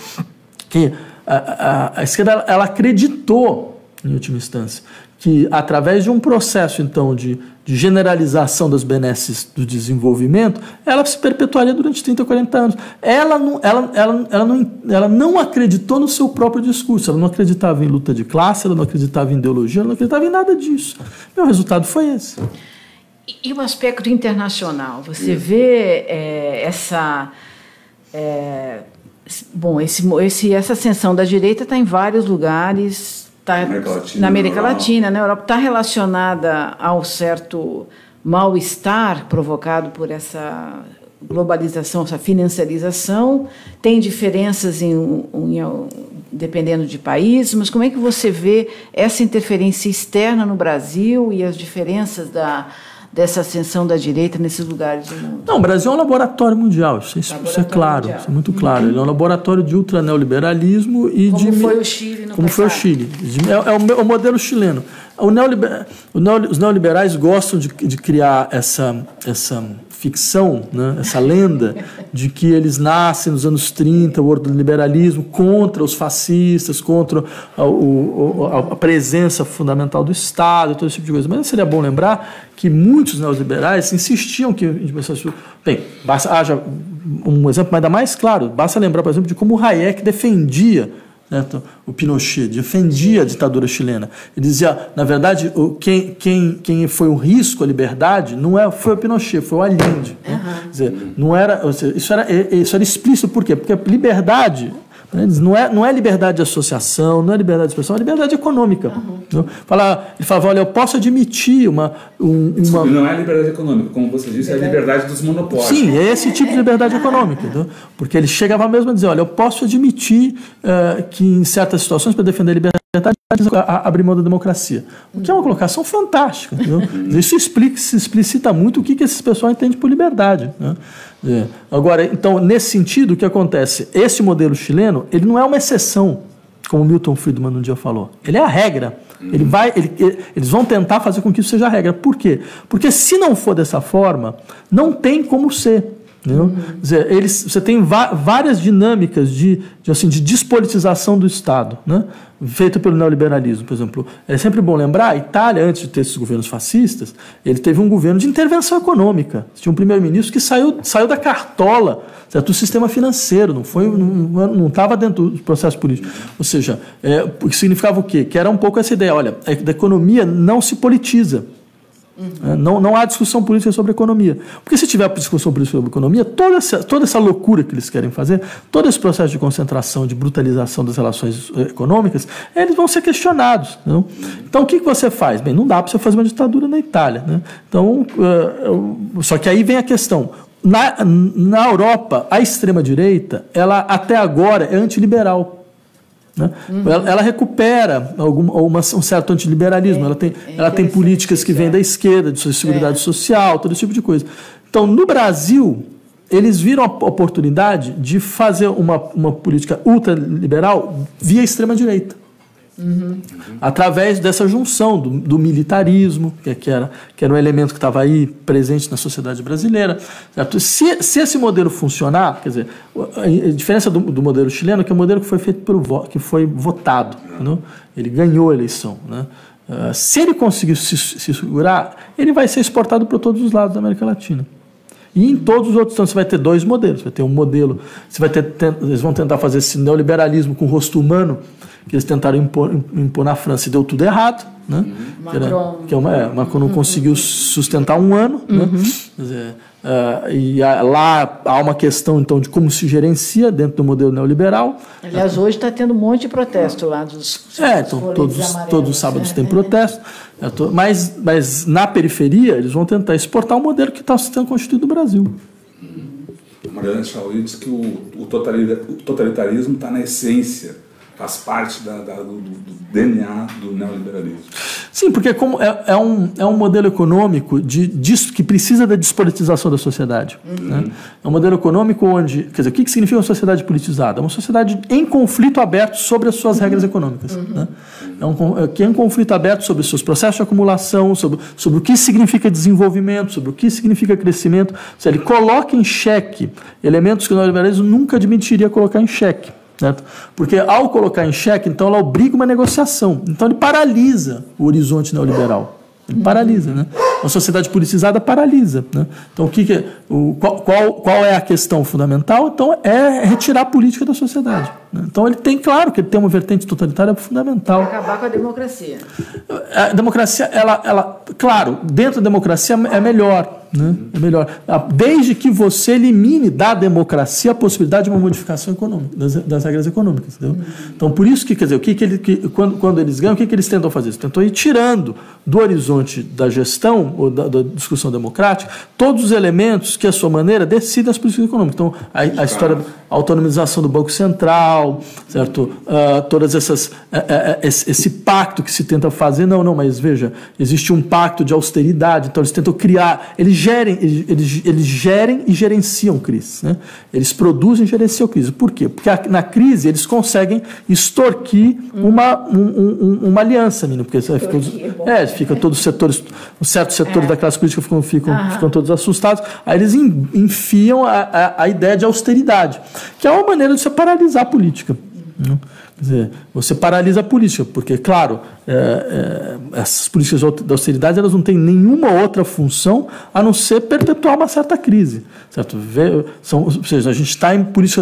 que a esquerda ela acreditou, em última instância, que através de um processo, então, de generalização das benesses do desenvolvimento, ela se perpetuaria durante 30 ou 40 anos. Ela não acreditou no seu próprio discurso, ela não acreditava em luta de classe, ela não acreditava em ideologia, ela não acreditava em nada disso. E o resultado foi esse. E o aspecto internacional? Você vê essa ascensão da direita está em vários lugares. Na América Latina, na Europa, está relacionada ao certo mal-estar provocado por essa globalização, essa financiarização, tem diferenças em dependendo de país, mas como é que você vê essa interferência externa no Brasil e as diferenças dessa ascensão da direita nesses lugares do mundo? Não, o Brasil é um laboratório mundial, isso é claro, isso é muito claro. Ele é um laboratório de ultraneoliberalismo e como foi o Chile no como passado. foi o Chile. É o modelo chileno. Os neoliberais gostam de criar essa ficção, né, essa lenda de que eles nascem nos anos 30, o ordoliberalismo, contra os fascistas, contra a presença fundamental do Estado, todo esse tipo de coisa. Mas seria bom lembrar que muitos neoliberais insistiam que... Bem, haja um exemplo ainda mais claro, basta lembrar, por exemplo, de como o Hayek defendia, né, o Pinochet, defendia a ditadura chilena. Ele dizia, na verdade, quem foi um risco à liberdade não foi o Pinochet, foi o Allende. Né? Quer dizer, não era, isso era explícito. Por quê? Porque a liberdade... Não é liberdade de associação, não é liberdade de expressão, é liberdade econômica. Ele falava, olha, eu posso admitir Desculpe, não é liberdade econômica, como você disse, é a liberdade dos monopólios. Sim, é esse tipo de liberdade econômica. Entendeu? Porque ele chegava mesmo a dizer, olha, eu posso admitir que em certas situações, para defender a liberdade, abrir mão da democracia. O que é uma colocação fantástica. Entendeu? Isso se explicita muito o que esses pessoal entendem por liberdade. Né? Agora, então, nesse sentido, o que acontece? Esse modelo chileno, ele não é uma exceção, como Milton Friedman um dia falou. Ele é a regra. Eles vão tentar fazer com que isso seja a regra. Por quê? Porque se não for dessa forma, não tem como ser. Quer dizer, você tem várias dinâmicas de despolitização do Estado, né? Feito pelo neoliberalismo, por exemplo. É sempre bom lembrar, a Itália, antes de ter esses governos fascistas, ele teve um governo de intervenção econômica. Tinha um primeiro-ministro que saiu da cartola, certo? Do sistema financeiro, não estava dentro do processo político. Ou seja, o que significava o quê? Que era um pouco essa ideia, olha, a economia não se politiza. Não há discussão política sobre economia. Porque se tiver discussão política sobre economia, toda essa loucura que eles querem fazer, todo esse processo de concentração, de brutalização das relações econômicas, eles vão ser questionados. Não? Então, o que você faz? Bem, não dá para você fazer uma ditadura na Itália. Né? Então, só que aí vem a questão. Na Europa, a extrema-direita, ela até agora é antiliberal. Né? Ela recupera um certo antiliberalismo, ela tem políticas que vêm da esquerda, de seguridade social, todo esse tipo de coisa. Então, no Brasil, eles viram a oportunidade de fazer uma política ultraliberal via extrema-direita. Através dessa junção do militarismo, que era um elemento que estava aí presente na sociedade brasileira. Certo? Se esse modelo funcionar, quer dizer, a diferença do modelo chileno é que é um modelo que foi feito que foi votado, né? Ele ganhou a eleição. Né? Se ele conseguir se segurar, ele vai ser exportado para todos os lados da América Latina. E em todos os outros, então, você vai ter dois modelos. Vai ter um modelo, eles vão tentar fazer esse neoliberalismo com rosto humano, que eles tentaram impor na França e deu tudo errado. Né? Macron não conseguiu sustentar um ano. Né? Quer dizer, lá há uma questão, então, de como se gerencia dentro do modelo neoliberal. Aliás, hoje está tendo um monte de protesto lá dos então, todos os sábados tem protesto. Mas na periferia, eles vão tentar exportar um modelo que está sendo constituído no Brasil. A Mariana Chauí diz que o totalitarismo está na essência, faz parte do DNA do neoliberalismo. Sim, porque é um modelo econômico que precisa da despolitização da sociedade. Né? É um modelo econômico onde... Quer dizer, o que significa uma sociedade politizada? É uma sociedade em conflito aberto sobre as suas regras econômicas. Né? É um conflito aberto sobre os seus processos de acumulação, sobre o que significa desenvolvimento, sobre o que significa crescimento. Seja, ele coloca em xeque elementos que o neoliberalismo nunca admitiria colocar em xeque. Certo? Porque ao colocar em xeque, então ela obriga uma negociação. Então ele paralisa o horizonte neoliberal. Ele paralisa, né? Uma sociedade politizada paralisa. Né? Então qual é a questão fundamental? Então é retirar a política da sociedade. Né? Então ele tem, claro que ele tem uma vertente totalitária fundamental. Acabar com a democracia. A democracia, claro, dentro da democracia é melhor. Né? É melhor. Desde que você elimine da democracia a possibilidade de uma modificação econômica, das regras econômicas. Entendeu? Então, por isso que, quer dizer, quando eles ganham, o que eles tentam fazer? Eles tentam ir tirando do horizonte da gestão ou da discussão democrática todos os elementos que, à sua maneira, decidem as políticas econômicas. Então, a história da autonomização do Banco Central, social, certo? Todas essas esse pacto que se tenta fazer, não, mas veja, existe um pacto de austeridade, então eles tentam criar, eles gerem e gerenciam crises, né? Eles produzem e gerenciam crise. Por quê? Porque na crise eles conseguem extorquir uma aliança, porque fica todos os setores, certos setores da classe política ficam todos assustados, aí eles enfiam a ideia de austeridade, que é uma maneira de você paralisar a política. Quer dizer, você paralisa a política, porque, claro, essas políticas de austeridade elas não têm nenhuma outra função a não ser perpetuar uma certa crise. Certo? Ou seja, a gente está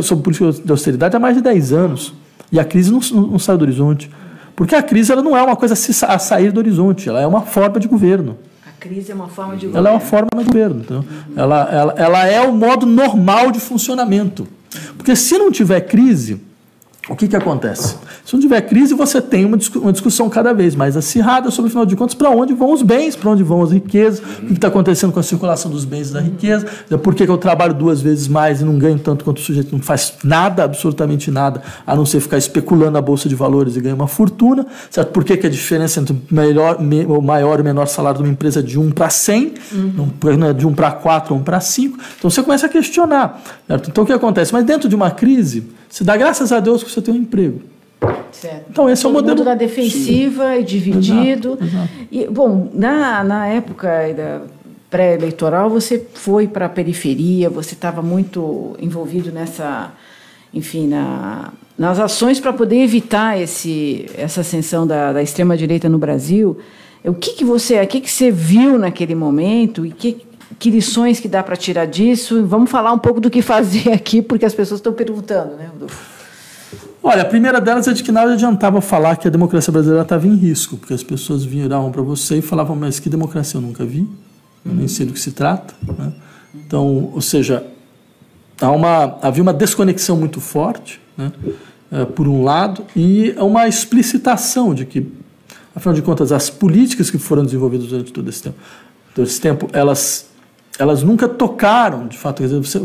sob política de austeridade há mais de 10 anos e a crise não sai do horizonte. Porque a crise ela não é uma coisa a sair do horizonte, ela é uma forma de governo. A crise é uma forma de governo. Ela é uma forma de governo. Então, ela é o modo normal de funcionamento. Porque se não tiver crise, o que acontece? Se não tiver crise, você tem uma discussão cada vez mais acirrada sobre, afinal de contas, para onde vão os bens, para onde vão as riquezas, o que está acontecendo com a circulação dos bens e da riqueza, por que eu trabalho 2 vezes mais e não ganho tanto quanto o sujeito não faz nada, absolutamente nada, a não ser ficar especulando na Bolsa de Valores e ganhar uma fortuna, certo? Por que a diferença entre o maior e o menor salário de uma empresa é de 1 para 100, não é de 1 para 4 ou 1 para 5? Então você começa a questionar, certo? Então o que acontece? Mas dentro de uma crise, se dá graças a Deus que você tem um emprego. Certo. Então esse é o modelo da defensiva. Sim. E dividido. Exato. E, bom, na época pré-eleitoral, você foi para a periferia, você estava muito envolvido nas ações para poder evitar essa ascensão da extrema-direita no Brasil. O que você viu naquele momento e que lições que dá para tirar disso? Vamos falar um pouco do que fazer aqui, porque as pessoas estão perguntando, né, Rodolfo? Olha, a primeira delas é de que nada adiantava falar que a democracia brasileira estava em risco, porque as pessoas viravam para você e falavam, mas que democracia eu nunca vi, eu nem sei do que se trata. Né? Então, ou seja, havia uma desconexão muito forte, né? Por um lado, e uma explicitação de que, afinal de contas, as políticas que foram desenvolvidas durante todo esse tempo, elas nunca tocaram, de fato. Isso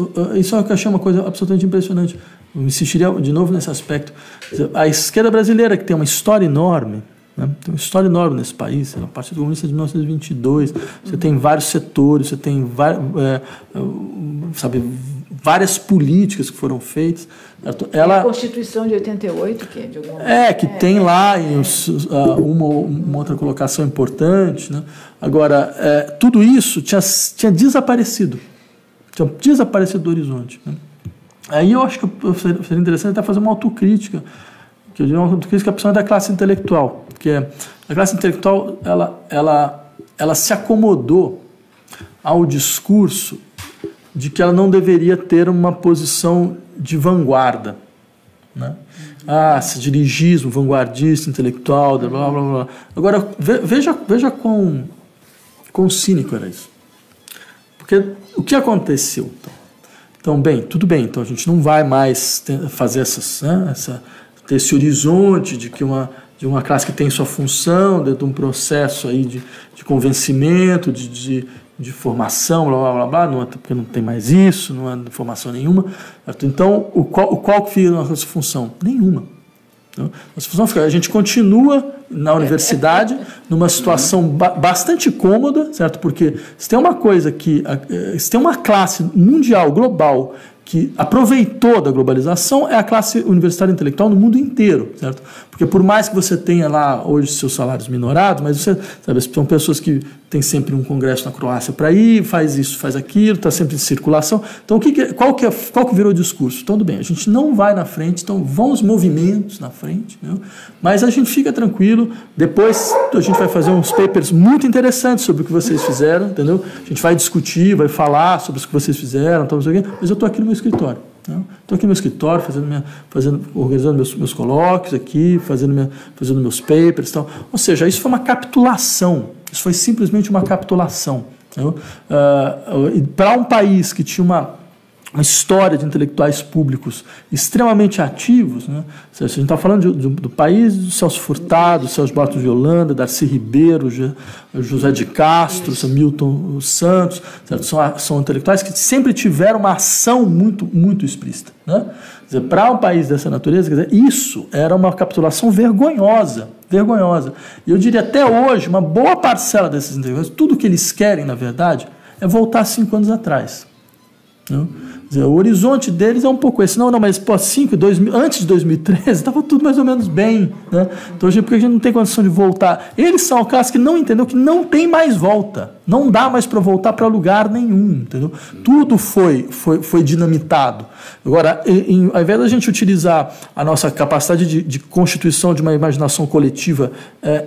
é o que eu achei uma coisa absolutamente impressionante. Eu insistiria de novo nesse aspecto. A esquerda brasileira, que tem uma história enorme, né? Tem uma história enorme nesse país, a Partido Comunista de 1922, você tem vários setores, você tem várias políticas que foram feitas. A Constituição de 88, que é de alguma que tem lá uma outra colocação importante, né? Agora, tudo isso tinha desaparecido. Tinha desaparecido do horizonte, né? Aí eu acho que seria interessante até fazer uma autocrítica, que eu diria uma autocrítica principalmente da classe intelectual, porque a classe intelectual ela se acomodou ao discurso de que ela não deveria ter uma posição de vanguarda, né? Esse dirigismo vanguardista, intelectual, blá, blá, blá. Agora, veja quão cínico era isso. Porque o que aconteceu, então, tudo bem, então a gente não vai mais fazer ter esse horizonte de uma classe que tem sua função dentro de um processo aí de convencimento, de formação, blá, blá, blá, blá, porque não tem mais isso, não há formação nenhuma. Então, qual que fica a nossa função? Nenhuma. Então, nossa função fica, a gente continua na universidade numa situação bastante cômoda, certo? Porque se tem uma classe mundial, global, que aproveitou da globalização, é a classe universitária intelectual no mundo inteiro, certo? Porque por mais que você tenha lá hoje seus salários minorados, mas você sabe, são pessoas que têm sempre um congresso na Croácia para ir, faz isso, faz aquilo, está sempre em circulação. Então, qual que virou o discurso? Tudo bem, a gente não vai na frente, então vão os movimentos na frente, né? Mas a gente fica tranquilo, depois a gente vai fazer uns papers muito interessantes sobre o que vocês fizeram, entendeu? A gente vai discutir, vai falar sobre o que vocês fizeram, mas eu estou aqui no meu escritório. Estou aqui no meu escritório, organizando meus colóquios aqui, fazendo meus papers e tal. Ou seja, isso foi uma capitulação. Isso foi simplesmente uma capitulação. Para um país que tinha uma história de intelectuais públicos extremamente ativos, né? A gente está falando do país do Celso Furtado, Celso Bartos de Holanda, Darcy Ribeiro, José de Castro, Milton Santos, são intelectuais que sempre tiveram uma ação muito, muito explícita, né? Para um país dessa natureza, quer dizer, isso era uma capitulação vergonhosa. E eu diria até hoje, uma boa parcela desses intelectuais, tudo que eles querem, na verdade, é voltar 5 anos atrás. Né? Quer dizer, o horizonte deles é um pouco esse. Não, mas antes de 2013 estava tudo mais ou menos bem. Né? Então, por que a gente não tem condição de voltar? Eles são a classe que não entendeu que não tem mais volta. Não dá mais para voltar para lugar nenhum. Entendeu? Tudo foi dinamitado. Agora, ao invés da gente utilizar a nossa capacidade de constituição de uma imaginação coletiva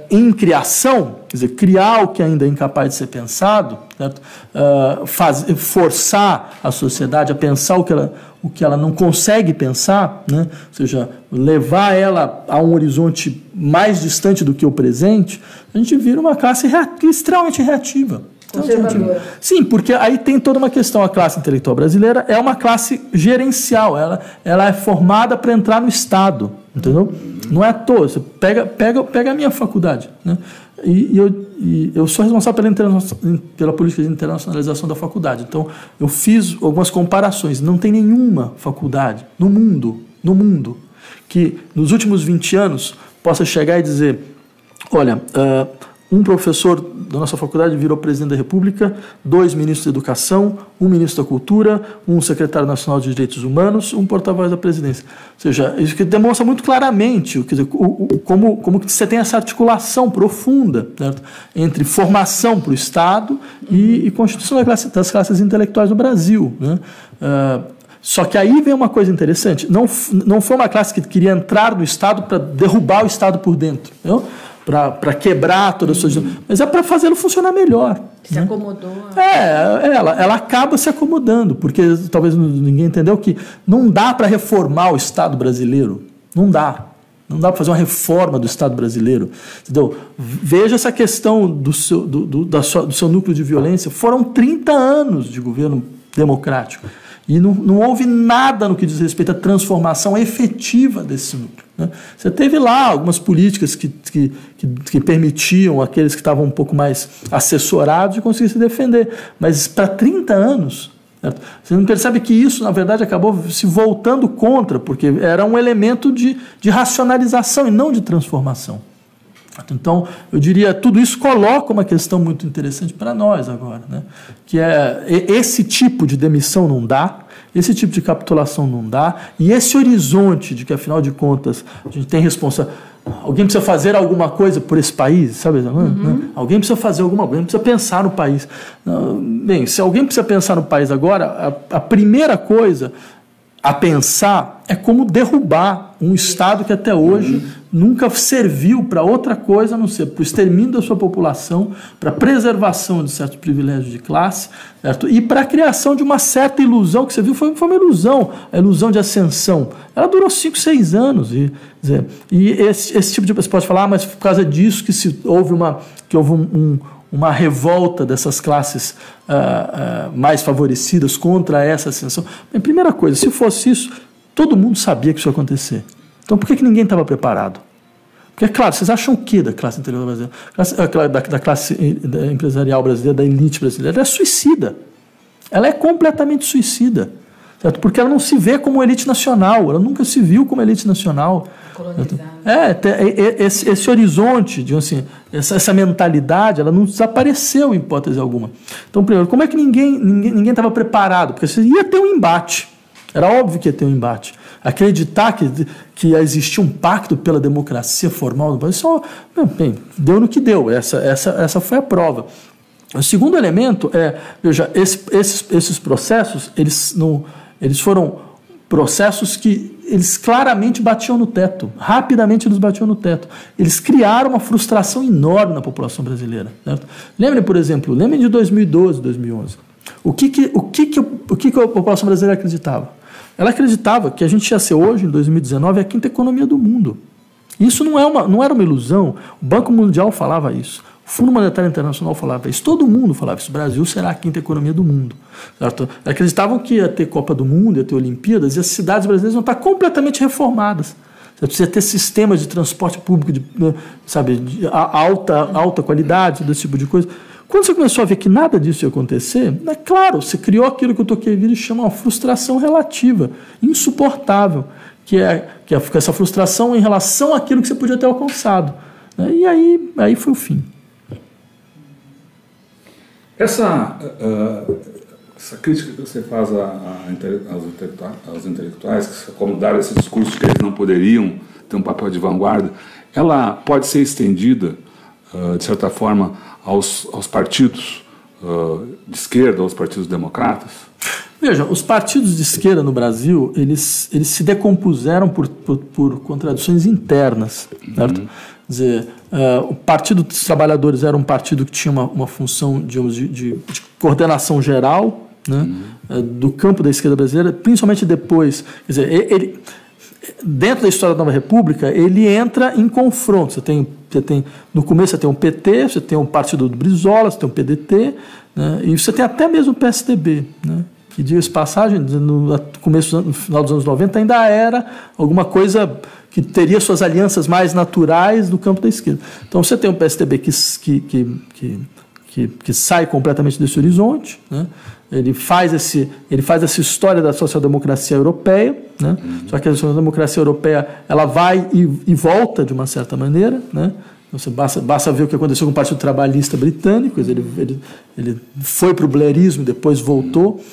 em criação, quer dizer, criar o que ainda é incapaz de ser pensado, certo? Forçar a sociedade a pensar o que ela não consegue pensar, né? Ou seja, levar ela a um horizonte mais distante do que o presente, a gente vira uma classe extremamente reativa. Conservadora. Sim, porque aí tem toda uma questão. A classe intelectual brasileira é uma classe gerencial, ela é formada para entrar no Estado, entendeu? Não é à toa. Você pega a minha faculdade, né? E eu sou responsável pela política de internacionalização da faculdade. Então, eu fiz algumas comparações. Não tem nenhuma faculdade no mundo que, nos últimos 20 anos, possa chegar e dizer: olha, um professor da nossa faculdade virou presidente da República, 2 ministros da Educação, 1 ministro da Cultura, 1 secretário nacional de Direitos Humanos, 1 porta-voz da presidência. Ou seja, isso que demonstra muito claramente quer dizer, como que você tem essa articulação profunda, certo? Entre formação para o Estado e constituição das classes intelectuais no Brasil, né? Só que aí vem uma coisa interessante. Não foi uma classe que queria entrar no Estado para derrubar o Estado por dentro, entendeu? Para quebrar todas as suas... Mas é para fazê-lo funcionar melhor. Se acomodou. Ela acaba se acomodando, porque talvez ninguém entendeu que não dá para reformar o Estado brasileiro. Não dá. Não dá para fazer uma reforma do Estado brasileiro. Entendeu? Veja essa questão do seu núcleo de violência. Foram 30 anos de governo democrático. E não houve nada no que diz respeito à transformação efetiva desse núcleo, né? Você teve lá algumas políticas que permitiam aqueles que estavam um pouco mais assessorados de conseguir se defender. Mas para 30 anos, certo? Você não percebe que isso, na verdade, acabou se voltando contra, porque era um elemento de racionalização e não de transformação. Então, eu diria, tudo isso coloca uma questão muito interessante para nós agora, né? Que é esse tipo de demissão não dá, esse tipo de capitulação não dá, e esse horizonte de que, afinal de contas, a gente tem responsabilidade. Alguém precisa fazer alguma coisa por esse país, sabe? Alguém precisa fazer alguém precisa pensar no país. Bem, se alguém precisa pensar no país agora, a primeira coisa a pensar é como derrubar um Estado que até hoje nunca serviu para outra coisa a não ser para o extermínio da sua população, para a preservação de certos privilégios de classe, certo? E para a criação de uma certa ilusão, que você viu, foi uma ilusão, a ilusão de ascensão. Ela durou 5, 6 anos. E esse tipo de... Você pode falar, mas por causa disso que houve uma revolta dessas classes mais favorecidas contra essa ascensão. Bem, primeira coisa, se fosse isso, todo mundo sabia que isso ia acontecer. Então, por que ninguém estava preparado? Porque, é claro, vocês acham o quê da classe intelectual brasileira? Da classe empresarial brasileira, da elite brasileira? Ela é suicida. Ela é completamente suicida. Certo? Porque ela não se vê como elite nacional, ela nunca se viu como elite nacional. Esse horizonte, assim, essa mentalidade, ela não desapareceu em hipótese alguma. Então, primeiro, como é que ninguém estava preparado? Porque você ia ter um embate. Era óbvio que ia ter um embate. Acreditar que existia um pacto pela democracia formal do país, bem, deu no que deu. Essa foi a prova. O segundo elemento é, veja, esses processos, eles foram processos que eles claramente batiam no teto. Rapidamente eles batiam no teto. Eles criaram uma frustração enorme na população brasileira. Certo? Lembrem, por exemplo, de 2012, 2011. O que a população brasileira acreditava? Ela acreditava que a gente ia ser hoje, em 2019, a 5ª economia do mundo. Isso não era uma ilusão. O Banco Mundial falava isso. O Fundo Monetário Internacional falava isso, todo mundo falava isso. O Brasil será a quinta economia do mundo. Certo? Acreditavam que ia ter Copa do Mundo, ia ter Olimpíadas, e as cidades brasileiras iam estar completamente reformadas. Você precisa ter sistemas de transporte público de alta qualidade, desse tipo de coisa. Quando você começou a ver que nada disso ia acontecer, é claro, você criou aquilo que o Tocqueville chama uma frustração relativa, insuportável, que é essa frustração em relação àquilo que você podia ter alcançado. E aí foi o fim. Essa crítica que você faz aos intelectuais, que acomodaram esse discurso de que eles não poderiam ter um papel de vanguarda, ela pode ser estendida, de certa forma, aos partidos de esquerda, aos partidos democratas? Veja, os partidos de esquerda no Brasil, eles se decompuseram por contradições internas, certo? Quer dizer, o Partido dos Trabalhadores era um partido que tinha uma função, digamos, de coordenação geral, né, do campo da esquerda brasileira, principalmente depois. Quer dizer, dentro da história da Nova República, ele entra em confronto. Você tem, no começo você tem um PT, você tem um partido do Brizola, você tem um PDT, né, e você tem até mesmo o PSDB, né, que, diga-se passagem, no final dos anos 90 ainda era alguma coisa que teria suas alianças mais naturais no campo da esquerda. Então você tem um PSDB que sai completamente desse horizonte, né? Ele faz essa história da social-democracia europeia, né? Só que a social-democracia europeia ela vai e volta de uma certa maneira, né? Você basta ver o que aconteceu com o Partido Trabalhista Britânico. Ele foi para o blairismo e depois voltou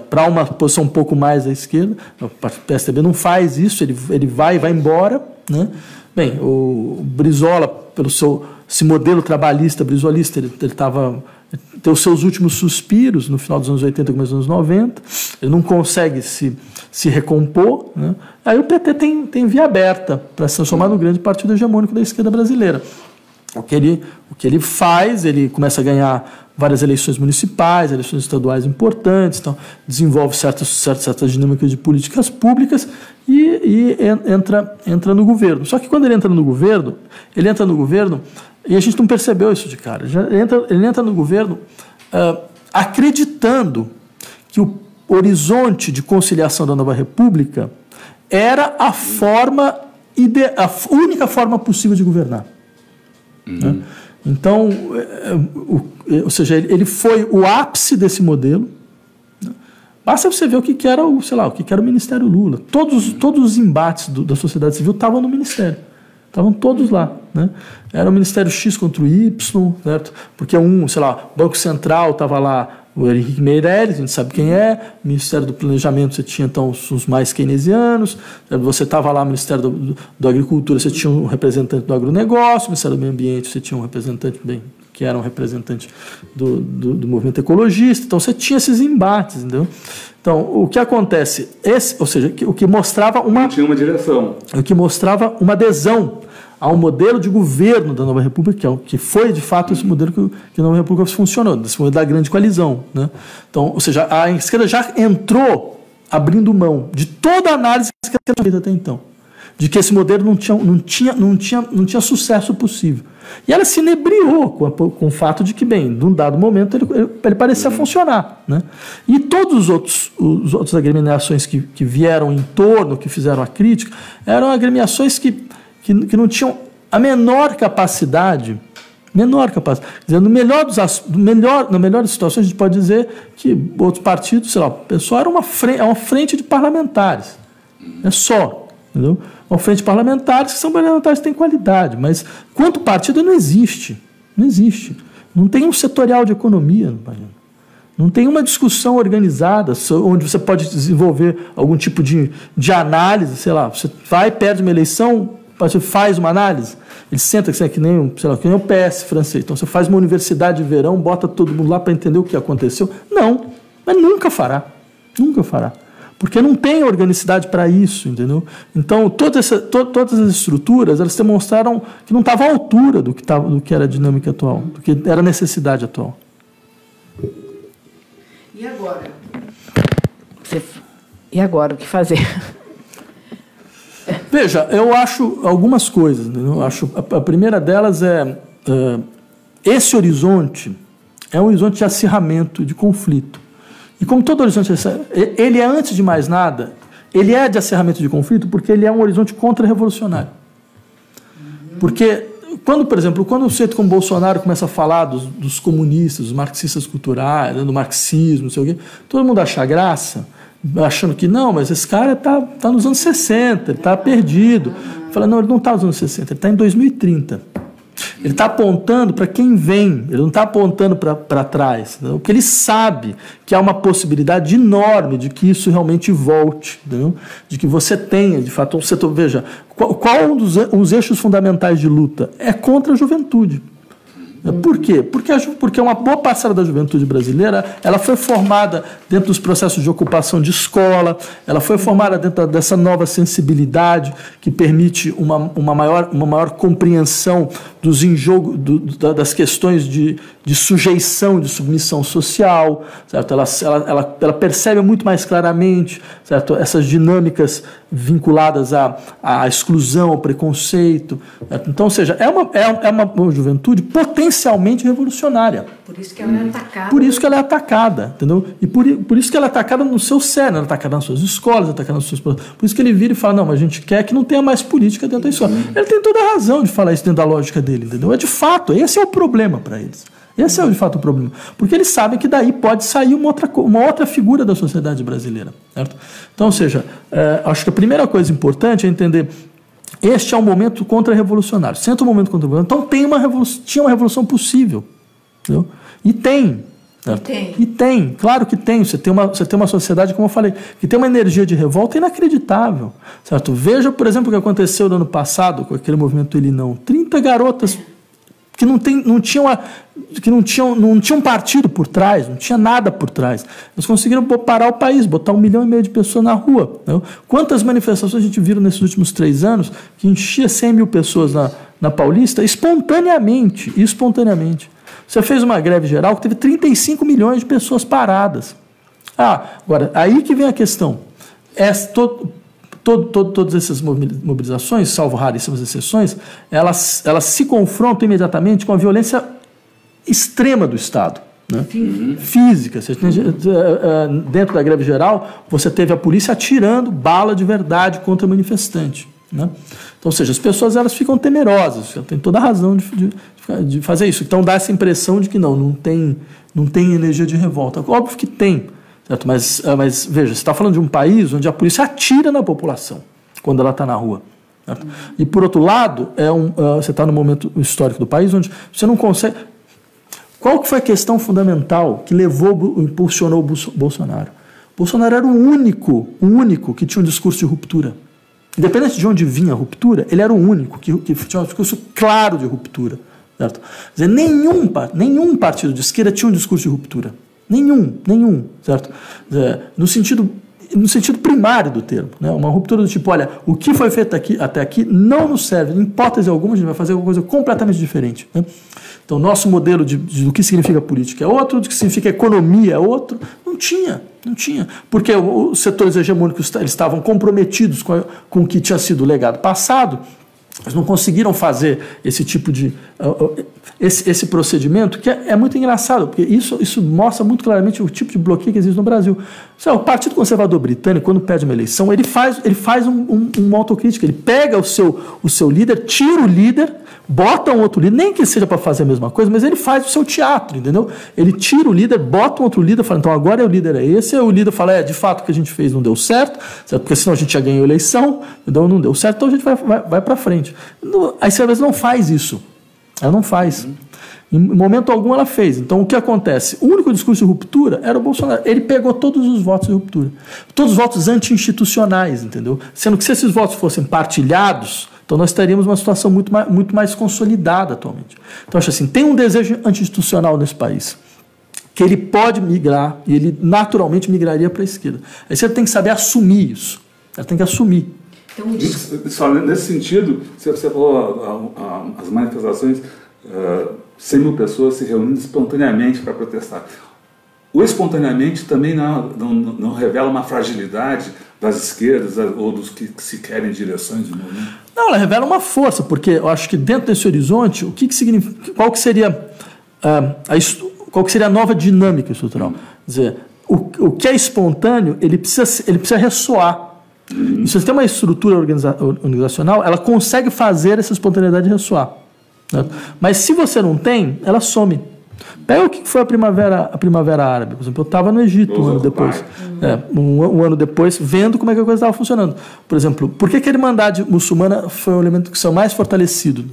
para uma posição um pouco mais à esquerda. O PSDB não faz isso, ele vai embora, né? Bem, o Brizola, pelo esse modelo trabalhista, brizolista, ele tem os seus últimos suspiros no final dos anos 80 e começo dos anos 90, ele não consegue se recompor, né? Aí o PT tem via aberta para se transformar no grande partido hegemônico da esquerda brasileira. O que ele faz, ele começa a ganhar várias eleições municipais, eleições estaduais importantes, então desenvolve certas dinâmicas de políticas públicas e entra no governo. Só que quando ele entra no governo, e a gente não percebeu isso de cara, ele entra no governo acreditando que o horizonte de conciliação da Nova República era a única forma possível de governar. Né? Então, ou seja, ele foi o ápice desse modelo. Né? Basta você ver o que era o Ministério Lula. Todos os embates da sociedade civil estavam no Ministério. Estavam todos lá. Né? Era o Ministério X contra o Y, certo? Porque o Banco Central estava lá, o Henrique Meirelles, a gente sabe quem é. O Ministério do Planejamento, você tinha então os mais keynesianos. Você estava lá no Ministério da Agricultura, você tinha um representante do agronegócio. No Ministério do Meio Ambiente, você tinha um representante, que era um representante do movimento ecologista. Então, você tinha esses embates, entendeu? Então, o que acontece? Ou seja, o que mostrava não tinha uma direção. O que mostrava uma adesão ao modelo de governo da Nova República, que foi, de fato, esse modelo que a Nova República funcionou, desse modelo da grande coalizão. Né? Então, ou seja, a esquerda já entrou abrindo mão de toda a análise que ela tinha feito até então, de que esse modelo não tinha sucesso possível. E ela se inebriou com o fato de que, bem, num dado momento, ele parecia funcionar. Né? E todos os outros agremiações que vieram em torno, que fizeram a crítica, eram agremiações que não tinham a menor capacidade. Quer dizer, na melhor das situações, a gente pode dizer que outros partidos, o pessoal era uma frente de parlamentares. É só. Entendeu? Uma frente de parlamentares que são parlamentares que têm qualidade, mas quanto partido não existe. Não existe. Não tem um setorial de economia no país. Não tem uma discussão organizada onde você pode desenvolver algum tipo de análise, você vai, perde uma eleição, você faz uma análise, ele senta que nem o PS francês, então você faz uma universidade de verão, bota todo mundo lá para entender o que aconteceu. Não, mas nunca fará, porque não tem organicidade para isso, entendeu? Então, todas as estruturas, elas demonstraram que não estavam à altura do que era a dinâmica atual, do que era a necessidade atual. E agora? O que fazer? Veja, eu acho algumas coisas. Entendeu? A primeira delas é esse horizonte é um horizonte de acirramento, de conflito. E como todo horizonte, ele é, antes de mais nada, ele é de acirramento de conflito porque ele é um horizonte contra-revolucionário. Porque, por exemplo, quando o sujeito como Bolsonaro começa a falar dos comunistas, dos marxistas culturais, do marxismo, não sei o quê, todo mundo acha graça, achando que não, mas esse cara está nos anos 60, ele está perdido. Fala, não, ele não está nos anos 60, ele está em 2030. Ele está apontando para quem vem, ele não está apontando para trás, entendeu? Porque ele sabe que há uma possibilidade enorme de que isso realmente volte, entendeu? De que você tenha, de fato, um setor. Veja, qual um dos eixos fundamentais de luta? É contra a juventude. Por quê? Porque uma boa parcela da juventude brasileira ela foi formada dentro dos processos de ocupação de escola, ela foi formada dentro dessa nova sensibilidade que permite uma maior compreensão dos das questões de sujeição, de submissão social, certo? Ela percebe muito mais claramente, certo? Essas dinâmicas vinculadas à exclusão, ao preconceito, certo? Então, ou seja, é uma juventude potencialmente revolucionária. Por isso que ela é atacada. Por isso que ela é atacada, entendeu? E por isso que ela é atacada no seu cerne, ela é atacada nas suas escolas, ela é atacada nos seus... Por isso que ele vira e fala, não, mas a gente quer que não tenha mais política dentro da escola. Ele tem toda a razão de falar isso dentro da lógica dele, entendeu? É de fato, esse é o problema para eles. Esse é, de fato, o problema. Porque eles sabem que daí pode sair uma outra figura da sociedade brasileira, certo? Então, ou seja, acho que a primeira coisa importante é entender este é um momento contra-revolucionário. Senta um momento contra-revolucionário. Então tinha uma revolução possível. Entendeu? E tem. Certo? E tem, claro que tem. Você tem uma sociedade, como eu falei, que tem uma energia de revolta inacreditável. Certo? Veja, por exemplo, o que aconteceu no ano passado com aquele movimento Ele Não. 30 garotas que não tinham partido por trás, não tinha nada por trás. Eles conseguiram parar o país, botar 1,5 milhão de pessoas na rua. Entendeu? Quantas manifestações a gente viu nesses últimos 3 anos que enchia 100 mil pessoas na Paulista espontaneamente. Você fez uma greve geral que teve 35 milhões de pessoas paradas. Agora, aí que vem a questão. Todas essas mobilizações, salvo raríssimas exceções, elas se confrontam imediatamente com a violência extrema do Estado. Né? Física. Dentro da greve geral, você teve a polícia atirando bala de verdade contra manifestante. Né? Então, ou seja, as pessoas elas ficam temerosas, tem toda a razão de fazer isso. Então dá essa impressão de que não tem energia de revolta. Óbvio que tem, certo? Mas veja, você está falando de um país onde a polícia atira na população quando ela está na rua. Certo? E por outro lado, você está no momento histórico do país onde você não consegue... Qual que foi a questão fundamental que impulsionou o Bolsonaro? Bolsonaro era o único que tinha um discurso de ruptura. Independente de onde vinha a ruptura, ele era o único que tinha um discurso claro de ruptura. Certo? Quer dizer, nenhum partido de esquerda tinha um discurso de ruptura. Nenhum. Certo? No sentido primário do termo. Né? Uma ruptura do tipo, olha, o que foi feito até aqui não nos serve. Em hipótese alguma, a gente vai fazer alguma coisa completamente diferente. Né? Então, nosso modelo do que significa política é outro, do que significa economia é outro. Não tinha. Porque os setores hegemônicos eles estavam comprometidos com o que tinha sido o legado passado. Eles não conseguiram fazer esse tipo de... esse procedimento, que é muito engraçado, porque isso mostra muito claramente o tipo de bloqueio que existe no Brasil. O Partido Conservador Britânico, quando perde uma eleição, ele faz uma autocrítica. Ele pega o seu líder, tira o líder, bota um outro líder, nem que seja para fazer a mesma coisa, mas ele faz o seu teatro, entendeu? Ele tira o líder, bota um outro líder, fala, então agora o líder é esse, aí o líder fala, de fato o que a gente fez não deu certo, porque senão a gente já ganhou a eleição, então não deu certo, então a gente vai para frente. A esquerda não faz isso. Ela não faz. Em momento algum ela fez. Então o que acontece? O único discurso de ruptura era o Bolsonaro. Ele pegou todos os votos de ruptura. Todos os votos anti-institucionais, entendeu? Sendo que se esses votos fossem partilhados, então nós teríamos uma situação muito mais consolidada atualmente. Então acho assim, tem um desejo anti-institucional nesse país, que ele pode migrar, e ele naturalmente migraria para a esquerda. A esquerda tem que saber assumir isso. Ela tem que assumir. Só nesse sentido, você falou as manifestações, 100 mil pessoas se reunindo espontaneamente para protestar. O espontaneamente também não revela uma fragilidade das esquerdas ou dos que se querem direções de movimento? Não, ela revela uma força, porque eu acho que dentro desse horizonte, qual que seria qual que seria a nova dinâmica estrutural? Quer dizer, o que é espontâneo, ele precisa ressoar. E se você tem uma estrutura organizacional, ela consegue fazer essa espontaneidade ressoar. Né? Mas se você não tem, ela some. Pega o que foi a primavera árabe. Por exemplo, eu estava no Egito um ano depois. Um ano depois, vendo como é que a coisa estava funcionando. Por exemplo, por que a Irmandade Muçulmana foi o elemento que saiu mais fortalecido?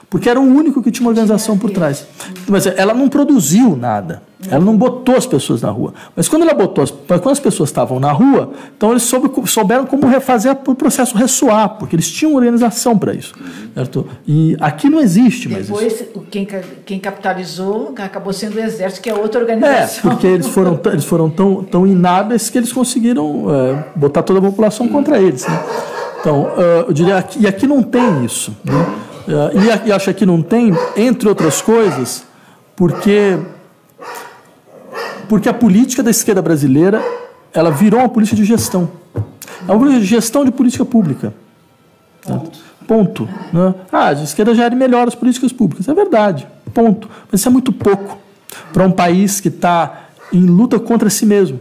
Porque era o único que tinha uma organização por trás. Mas ela não produziu nada. Ela não botou as pessoas na rua. Mas quando quando as pessoas estavam na rua, então eles souberam como fazer o processo ressoar, porque eles tinham organização para isso. Certo? E aqui não existe mais isso. Depois, quem capitalizou acabou sendo o Exército, que é outra organização. Porque eles foram tão inábeis que eles conseguiram botar toda a população contra eles. Né? Então, eu diria, e aqui não tem isso. Né? E acho que aqui não tem, entre outras coisas, porque a política da esquerda brasileira, ela virou uma política de gestão. É uma política de gestão de política pública. Ponto. Né? A esquerda gere melhor as políticas públicas. É verdade. Ponto. Mas isso é muito pouco para um país que está em luta contra si mesmo,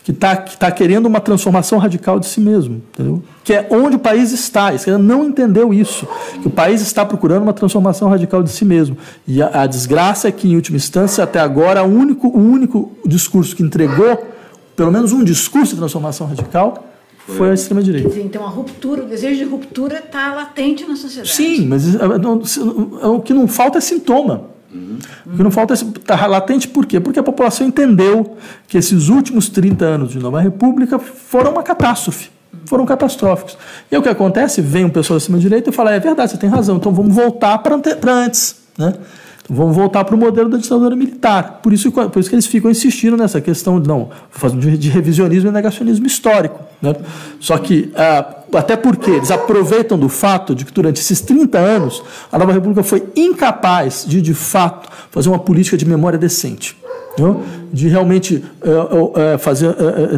que tá querendo uma transformação radical de si mesmo, entendeu? Que é onde o país está. A esquerda não entendeu isso, que o país está procurando uma transformação radical de si mesmo. E a desgraça é que, em última instância, até agora, o único discurso que entregou, pelo menos um discurso de transformação radical, foi a extrema-direita. Quer dizer, então o desejo de ruptura está latente na sociedade. Sim, mas o que não falta é sintoma. O que não falta está latente por quê? Porque a população entendeu que esses últimos 30 anos de Nova República foram uma catástrofe, foram catastróficos. E aí o que acontece? Vem um pessoal da extrema-direita e fala, é verdade, você tem razão, então vamos voltar para antes, né? Então vamos voltar para o modelo da ditadura militar. Por isso que eles ficam insistindo nessa questão de revisionismo e negacionismo histórico. Né? Só que, até porque eles aproveitam do fato de que durante esses 30 anos a Nova República foi incapaz de fato, fazer uma política de memória decente. De realmente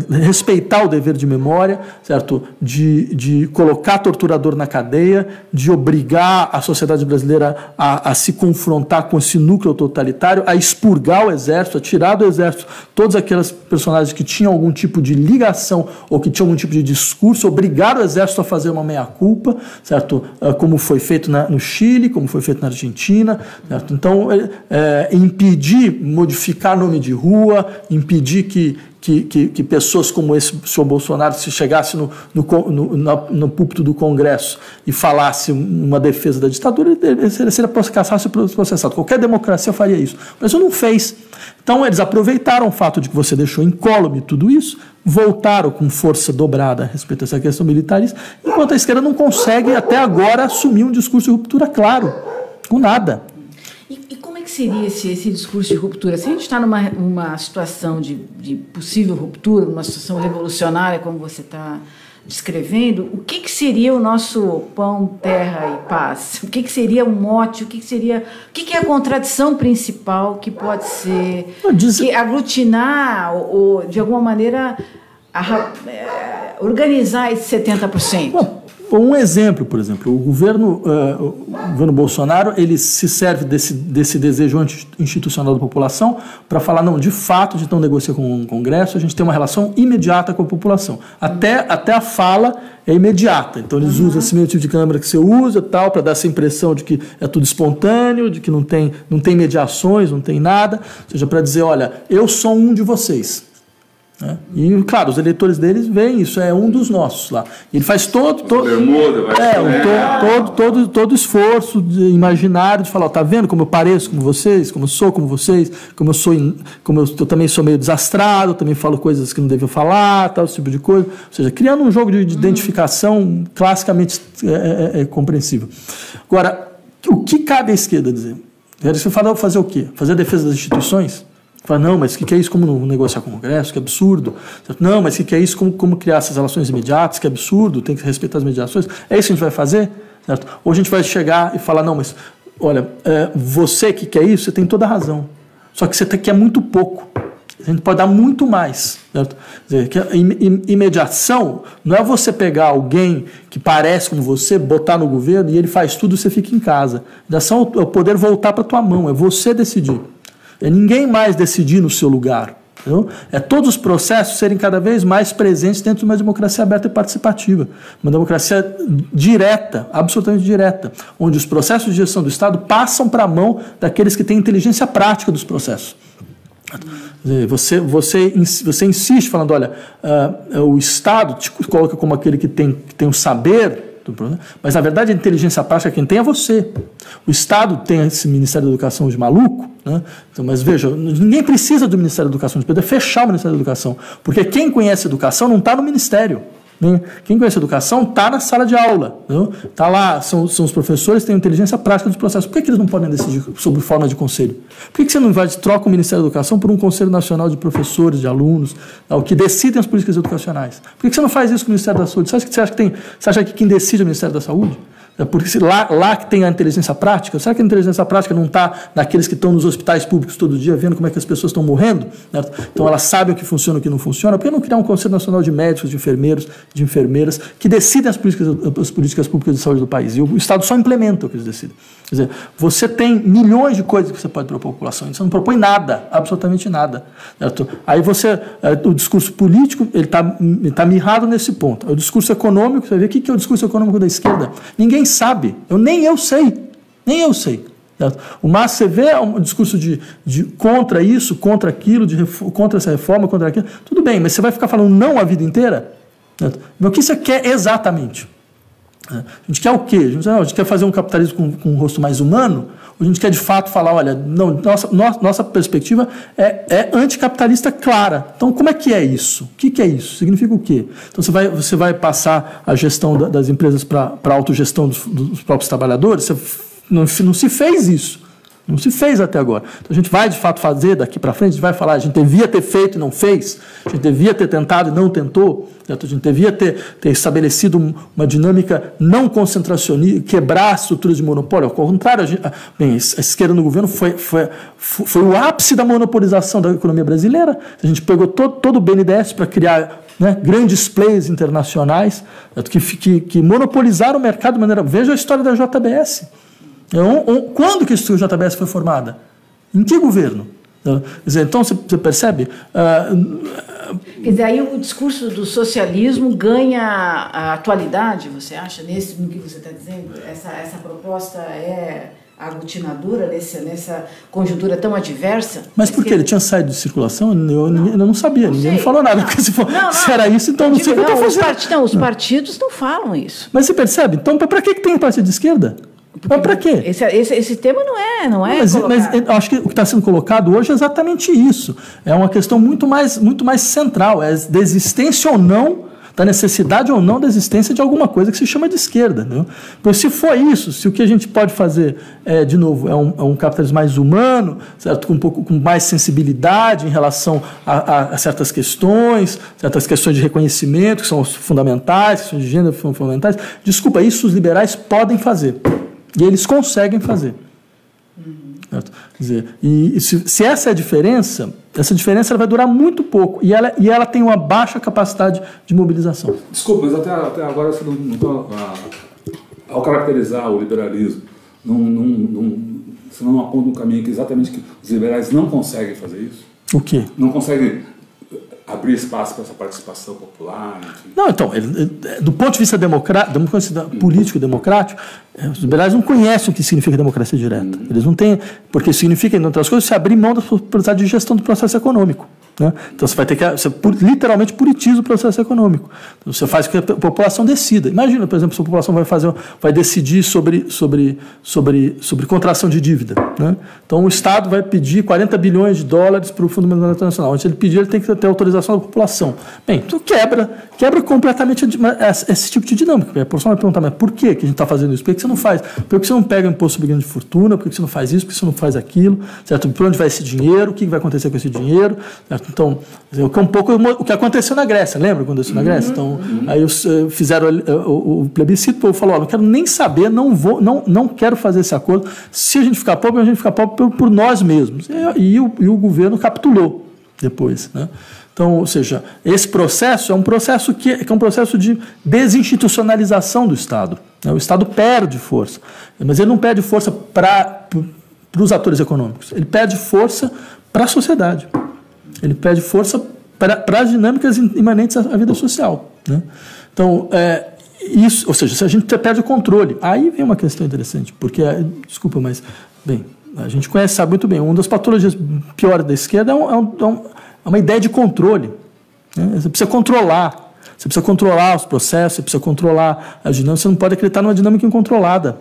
respeitar o dever de memória, certo? De colocar torturador na cadeia, de obrigar a sociedade brasileira a se confrontar com esse núcleo totalitário, a expurgar o exército, a tirar do exército todos aqueles personagens que tinham algum tipo de ligação ou que tinham algum tipo de discurso, obrigar o exército a fazer uma meia-culpa, certo? Como foi feito no Chile, como foi feito na Argentina, certo? Então, impedir, modificar nome de rua, impedir que pessoas como esse senhor Bolsonaro, se chegasse no púlpito do Congresso e falasse uma defesa da ditadura, ele seria processado. Qualquer democracia faria isso. Mas ele não fez. Então, eles aproveitaram o fato de que você deixou incólume tudo isso, voltaram com força dobrada a respeito dessa questão militarista, enquanto a esquerda não consegue, até agora, assumir um discurso de ruptura claro, com nada. E como é que seria esse discurso de ruptura? Se a gente está numa situação de possível ruptura, numa situação revolucionária, como você está descrevendo, o que seria o nosso pão, terra e paz? O que seria o mote? O que é a contradição principal que pode ser que aglutinar ou de alguma maneira organizar esse 70%? Bom, um exemplo, por exemplo, o governo Bolsonaro, ele se serve desse desejo anti-institucional da população para falar, não, de fato, a gente não negocia com o Congresso, a gente tem uma relação imediata com a população. Até a fala é imediata. Então, eles usam esse mesmo tipo de câmera que você usa, tal, para dar essa impressão de que é tudo espontâneo, de que não tem mediações, não tem nada, ou seja, para dizer, olha, eu sou um de vocês. E, claro, os eleitores deles veem isso, é um dos nossos lá. Ele faz todo esforço imaginário de falar, tá vendo como eu pareço como vocês, como eu sou como vocês, como eu também sou meio desastrado, também falo coisas que não devia falar, tal, esse tipo de coisa. Ou seja, criando um jogo de identificação classicamente compreensível. Agora, o que cabe à esquerda dizer? Você fala fazer o quê? Fazer a defesa das instituições? Fala, não, mas o que é isso? Como não negociar com o Congresso? Que absurdo. Não, mas o que é isso? Como criar essas relações imediatas? Que absurdo, tem que respeitar as mediações. É isso que a gente vai fazer? Certo? Ou a gente vai chegar e falar, não, mas olha, você que quer isso, você tem toda a razão. Só que você quer muito pouco. A gente pode dar muito mais. Certo? Quer dizer, que a imediação não é você pegar alguém que parece como você, botar no governo e ele faz tudo e você fica em casa. A imediação é o poder voltar para a tua mão, é você decidir. É ninguém mais decidir no seu lugar. Entendeu? É todos os processos serem cada vez mais presentes dentro de uma democracia aberta e participativa. Uma democracia direta, absolutamente direta, onde os processos de gestão do Estado passam para a mão daqueles que têm inteligência prática dos processos. Você insiste falando, olha, o Estado te coloca como aquele que tem o saber, mas na verdade a inteligência prática quem tem é você. O Estado tem esse Ministério da Educação de maluco, né? Então, mas veja, ninguém precisa do Ministério da Educação, de poder fechar o Ministério da Educação, porque quem conhece educação não está no Ministério. Quem conhece educação está na sala de aula. Está lá, são os professores que têm inteligência prática dos processos. Por que eles não podem decidir sobre forma de conselho? Por que você não vai troca o Ministério da Educação por um Conselho Nacional de Professores, de alunos, que decidem as políticas educacionais? Por que você não faz isso com o Ministério da Saúde? Você acha que quem decide é o Ministério da Saúde? Porque lá que tem a inteligência prática, será que a inteligência prática não está naqueles que estão nos hospitais públicos todo dia vendo como é que as pessoas estão morrendo? Então elas sabem o que funciona e o que não funciona. Por que não criar um Conselho Nacional de Médicos, de enfermeiros, de enfermeiras, que decidem as políticas públicas de saúde do país? E o Estado só implementa o que eles decidem. Quer dizer, você tem milhões de coisas que você pode propor à população, você não propõe nada, absolutamente nada. Certo? Aí o discurso político, ele está mirrado nesse ponto. O discurso econômico, você vê o que é o discurso econômico da esquerda? Ninguém sabe, nem eu sei. Certo? O Márcio, você vê um discurso de contra isso, contra aquilo, contra essa reforma, contra aquilo, tudo bem, mas você vai ficar falando não a vida inteira? Certo? Mas o que você quer exatamente? A gente quer o quê? A gente quer fazer um capitalismo com um rosto mais humano? Ou a gente quer de fato falar, olha, não, nossa perspectiva é anticapitalista clara. Então, como é que é isso? O que é isso? Significa o quê? Então, você vai passar a gestão das empresas para a autogestão dos próprios trabalhadores? Não se fez isso. Não se fez até agora. Então, a gente vai, de fato, fazer daqui para frente, a gente vai falar, a gente devia ter feito e não fez, a gente devia ter tentado e não tentou, a gente devia ter estabelecido uma dinâmica não concentracionista, quebrar a estrutura de monopólio. Ao contrário, a esquerda no governo foi o ápice da monopolização da economia brasileira. A gente pegou todo o BNDES para criar grandes players internacionais que monopolizaram o mercado de maneira... Veja a história da JBS. Quando que a JBS foi formada? Em que governo? Quer dizer, então, você percebe? Quer dizer, aí o discurso do socialismo ganha a atualidade, você acha, no que você está dizendo? Essa proposta é aglutinadora nessa conjuntura tão adversa? Mas por que? Ele tinha saído de circulação? Eu não sabia, ninguém me falou nada. Porque se era isso, então não sei o que eu estou fazendo. Os partidos não falam isso. Mas você percebe? Então, para que tem partido de esquerda? Mas para quê? Esse tema não é mas eu acho que o que está sendo colocado hoje é exatamente isso. É uma questão muito mais central. É da existência ou não, da necessidade ou não da existência de alguma coisa que se chama de esquerda. Né? Porque se for isso, se o que a gente pode fazer, de novo, é um capitalismo mais humano, certo? Com mais sensibilidade em relação a certas questões de reconhecimento, que são fundamentais, questões de gênero são fundamentais, desculpa, isso os liberais podem fazer. E eles conseguem fazer. Certo? Quer dizer, e se essa é a diferença, ela vai durar muito pouco. E ela tem uma baixa capacidade de mobilização. Desculpa, mas até agora você não ao caracterizar o liberalismo, você não aponta um caminho que exatamente que os liberais não conseguem fazer isso? O quê? Não conseguem abrir espaço para essa participação popular? Enfim. Não, então, do ponto de vista político democrático, os liberais não conhecem o que significa democracia direta. Eles não têm, porque significa, entre outras coisas, você abrir mão da possibilidade de gestão do processo econômico. Né? Então você vai ter que literalmente politiza o processo econômico. Então, você faz com que a população decida. Imagina, por exemplo, se a população vai decidir sobre contração de dívida. Né? Então o Estado vai pedir 40 bilhões de dólares para o Fundo Monetário Internacional. Antes de ele pedir, ele tem que ter autorização da população. Bem, então quebra completamente esse tipo de dinâmica. A população vai perguntar, mas por que a gente está fazendo isso? Por que você não faz? Por que você não pega o imposto sobre grande fortuna? Por que você não faz isso? Por que você não faz aquilo? Certo? Por onde vai esse dinheiro? O que vai acontecer com esse dinheiro? Certo? Então, um pouco o que aconteceu na Grécia, lembra quando aconteceu na Grécia? Então, aí fizeram o plebiscito, o povo falou, não quero nem saber, não quero fazer esse acordo. Se a gente ficar pobre, a gente ficar pobre por nós mesmos. E o governo capitulou depois, né? Então, ou seja, esse processo é um processo que é um processo de desinstitucionalização do Estado. Né? O Estado perde força, mas ele não perde força para os atores econômicos. Ele perde força para a sociedade. Ele pede força para as dinâmicas imanentes à vida social, né? Então, isso, ou seja, se a gente perde o controle, aí vem uma questão interessante, porque, desculpa, mas, bem, a gente conhece, sabe muito bem, uma das patologias piores da esquerda é uma ideia de controle, né? Você precisa controlar os processos, você precisa controlar a dinâmica, você não pode acreditar numa dinâmica incontrolada,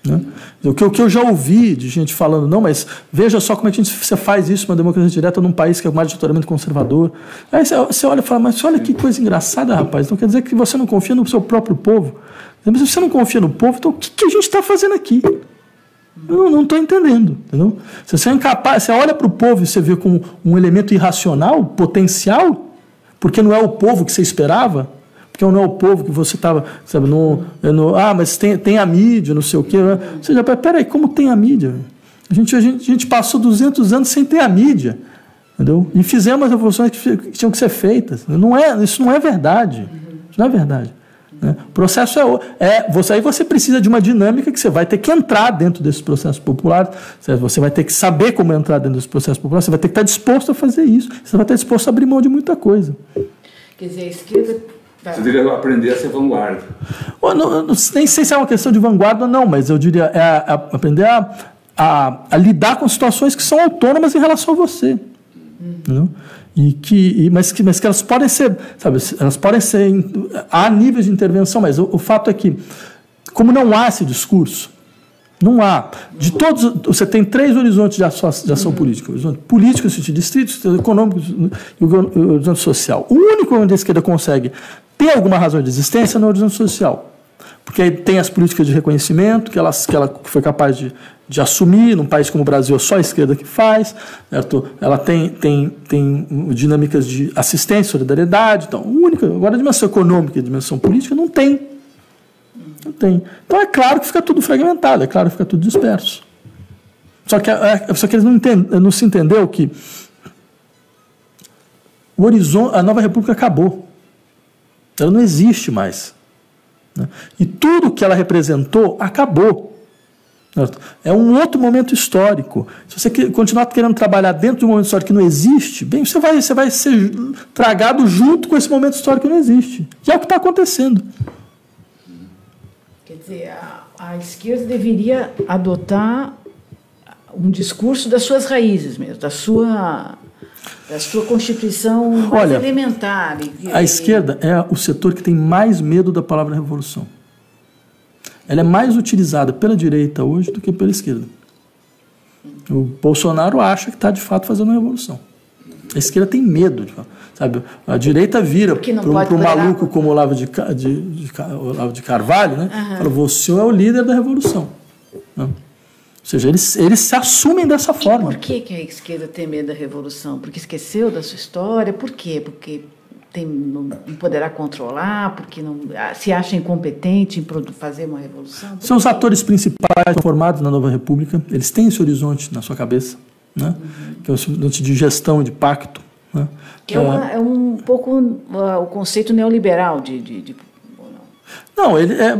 né? O que eu já ouvi de gente falando, não, mas veja só como é que você faz isso, uma democracia direta num país que é majoritariamente conservador. Aí você olha e fala, mas olha que coisa engraçada, rapaz, então quer dizer que você não confia no seu próprio povo. Mas se você não confia no povo, então o que a gente está fazendo aqui? Eu não estou entendendo, entendeu? Se você é incapaz, você olha para o povo e você vê como um elemento irracional, potencial, porque não é o povo que você esperava, porque não é o povo que você estava, sabe, mas tem a mídia, não sei o quê. Ou seja, peraí, como tem a mídia? A gente passou 200 anos sem ter a mídia, entendeu? E fizemos as revoluções que tinham que ser feitas. Isso não é verdade. Isso não é verdade. Né? O processo aí você precisa de uma dinâmica que você vai ter que entrar dentro desses processos populares, você vai ter que saber como entrar dentro desses processos populares, você vai ter que estar disposto a fazer isso, você vai estar disposto a abrir mão de muita coisa. Quer dizer, a esquerda... Você deveria aprender a ser vanguarda. Nem sei se é uma questão de vanguarda ou não, mas eu diria aprender a lidar com situações que são autônomas em relação a você. Entendeu? Mas que elas podem ser, sabe, elas podem ser, há níveis de intervenção, mas o fato é que, como não há esse discurso, não há. De todos, você tem 3 horizontes de ação política. O horizonte político, o sentido distrito, o sentido econômico e o horizonte social. O único onde a esquerda consegue ter alguma razão de existência é no horizonte social. Porque aí tem as políticas de reconhecimento que ela foi capaz de assumir, num país como o Brasil é só a esquerda que faz, certo? Ela tem dinâmicas de assistência, solidariedade, então, agora a dimensão econômica e a dimensão política não tem. Não tem. Então é claro que fica tudo fragmentado, é claro que fica tudo disperso. Só que eles não se entendeu que o horizonte, a nova república acabou. Ela não existe mais. Né? E tudo que ela representou acabou. Certo? É um outro momento histórico. Se você continuar querendo trabalhar dentro de um momento histórico que não existe, bem, você vai ser tragado junto com esse momento histórico que não existe. E é o que está acontecendo. Quer dizer, a esquerda deveria adotar um discurso das suas raízes mesmo, da sua constituição mais elementar. A esquerda é o setor que tem mais medo da palavra revolução. Ela é mais utilizada pela direita hoje do que pela esquerda. O Bolsonaro acha que está, de fato, fazendo uma revolução. A esquerda tem medo, sabe? A direita vira para um maluco como Olavo de Carvalho, né? Fala, você é o líder da revolução. Né? Ou seja, eles se assumem dessa forma. Por que a esquerda tem medo da revolução? Porque esqueceu da sua história? Por quê? Porque não poderá controlar, porque não se acha incompetente em fazer uma revolução? São os atores principais formados na Nova República, eles têm esse horizonte na sua cabeça, né? Que é o horizonte de gestão, de pacto. Né? Que é um pouco o conceito neoliberal de não, ele é...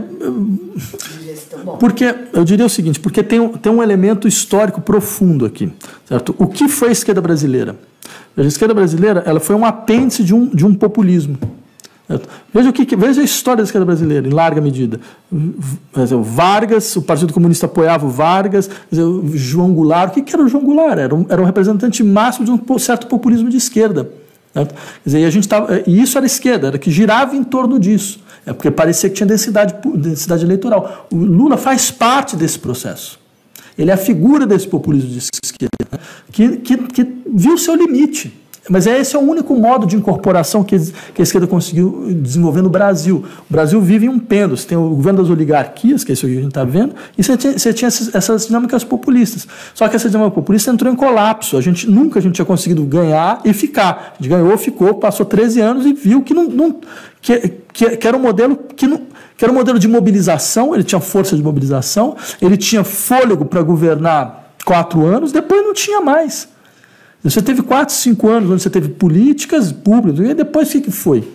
Porque, eu diria o seguinte, porque tem um elemento histórico profundo aqui. Certo? O que foi a esquerda brasileira? A esquerda brasileira ela foi um apêndice de um populismo. Certo? Veja a história da esquerda brasileira, em larga medida. Vargas, o Partido Comunista apoiava o Vargas, o João Goulart. O que era o João Goulart? Era um representante máximo de um certo populismo de esquerda. Certo? Quer dizer, e isso era esquerda, era que girava em torno disso. É porque parecia que tinha densidade eleitoral. O Lula faz parte desse processo. Ele é a figura desse populismo de esquerda, que viu o seu limite. Mas esse é o único modo de incorporação que a esquerda conseguiu desenvolver no Brasil. O Brasil vive em um pêndulo. Você tem o governo das oligarquias, que é isso que a gente está vendo, e você tinha essas dinâmicas populistas. Só que essa dinâmica populista entrou em colapso. Nunca a gente tinha conseguido ganhar e ficar. A gente ganhou, ficou, passou 13 anos e viu que era um modelo que era um modelo de mobilização, ele tinha força de mobilização, ele tinha fôlego para governar 4 anos, depois não tinha mais. Você teve 4, 5 anos onde você teve políticas públicas, e depois o que foi?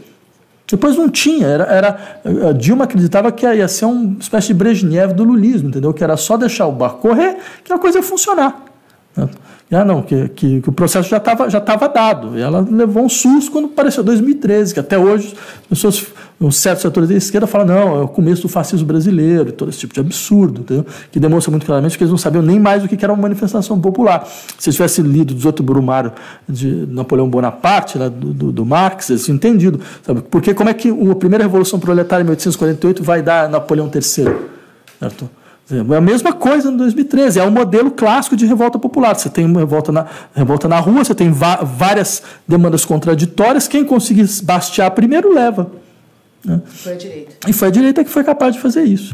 Depois não tinha. A Dilma acreditava que ia ser uma espécie de Brezhnev do lulismo, entendeu? Que era só deixar o barco correr que a coisa ia funcionar. Não, que o processo já estava dado. E ela levou um susto quando apareceu 2013, que até hoje as pessoas, um certo setores da esquerda falam, não, é o começo do fascismo brasileiro, e todo esse tipo de absurdo, entendeu? Que demonstra muito claramente que eles não sabiam nem mais o que era uma manifestação popular. Se eles tivessem lido Dezoito Brumário de Napoleão Bonaparte, lá do Marx, eles tinham entendido. Sabe? Porque como é que a primeira Revolução Proletária em 1848 vai dar Napoleão III? Certo? É a mesma coisa em 2013, é um modelo clássico de revolta popular. Você tem uma revolta na rua, você tem várias demandas contraditórias, quem conseguir bastiar primeiro leva. Né? Foi a direita. E foi a direita que foi capaz de fazer isso.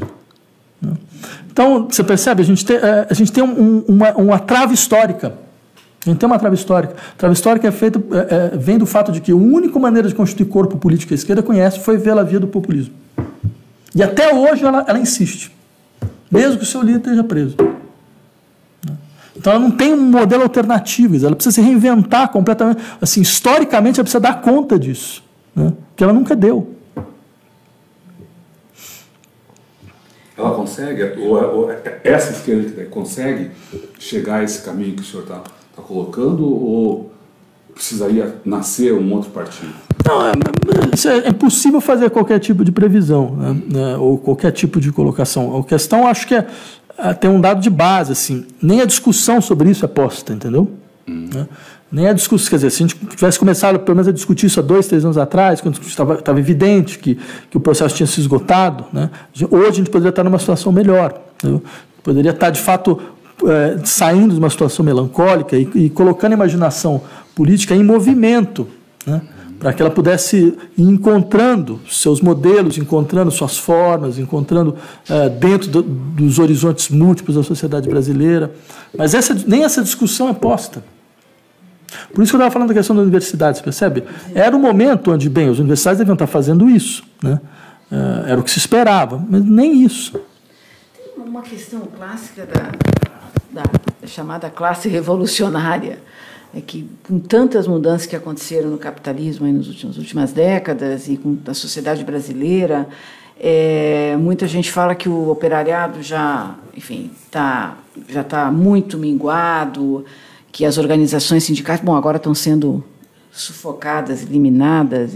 Né? Então, você percebe, a gente tem uma trava histórica. A gente tem uma trava histórica. A trava histórica vem do fato de que a única maneira de constituir corpo político que a esquerda conhece foi pela via do populismo. E até hoje ela insiste. Mesmo que o seu líder esteja preso. Então ela não tem um modelo alternativo, ela precisa se reinventar completamente. Assim, historicamente, ela precisa dar conta disso, né? Que ela nunca deu. Ela consegue, ou essa esquerda consegue chegar a esse caminho que o senhor está colocando, ou precisaria nascer um outro partido? Não, é impossível fazer qualquer tipo de previsão, né? Ou qualquer tipo de colocação. A questão, acho que tem um dado de base, assim, nem a discussão sobre isso é posta, entendeu? Né? Nem a discussão, quer dizer, se a gente tivesse começado pelo menos a discutir isso há 2, 3 anos atrás, quando estava evidente que o processo tinha se esgotado, né? Hoje a gente poderia estar numa situação melhor, entendeu? Poderia estar, de fato, saindo de uma situação melancólica e colocando a imaginação política em movimento, né? Para que ela pudesse ir encontrando seus modelos, encontrando suas formas, encontrando dentro dos horizontes múltiplos da sociedade brasileira. Mas nem essa discussão é posta. Por isso que eu estava falando da questão da universidade, você percebe? Era o momento onde, bem, as universidades deviam estar fazendo isso, né? Era o que se esperava, mas nem isso. Tem uma questão clássica da chamada classe revolucionária, é que com tantas mudanças que aconteceram no capitalismo aí nas últimas décadas e com a sociedade brasileira, muita gente fala que o operariado já está muito minguado, que as organizações sindicais, agora estão sendo sufocadas, eliminadas.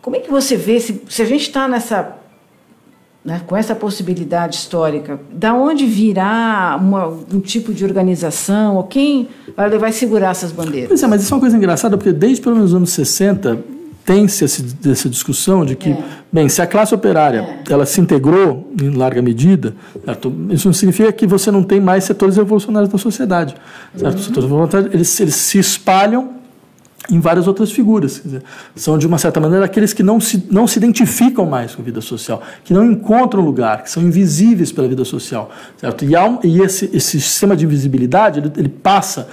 Como é que você vê, se a gente está com essa possibilidade histórica, da onde virá um tipo de organização, ou quem vai levar e segurar essas bandeiras? Pois mas isso é uma coisa engraçada, porque desde pelo menos os anos 60 tem-se essa discussão de que, bem, se a classe operária ela se integrou em larga medida, certo? Isso não significa que você não tem mais setores revolucionários da sociedade. Certo? Os setores revolucionários eles se espalham em várias outras figuras. Quer dizer, são, de uma certa maneira, aqueles que não se identificam mais com a vida social, que não encontram lugar, que são invisíveis pela vida social. Certo? E esse sistema de invisibilidade ele passa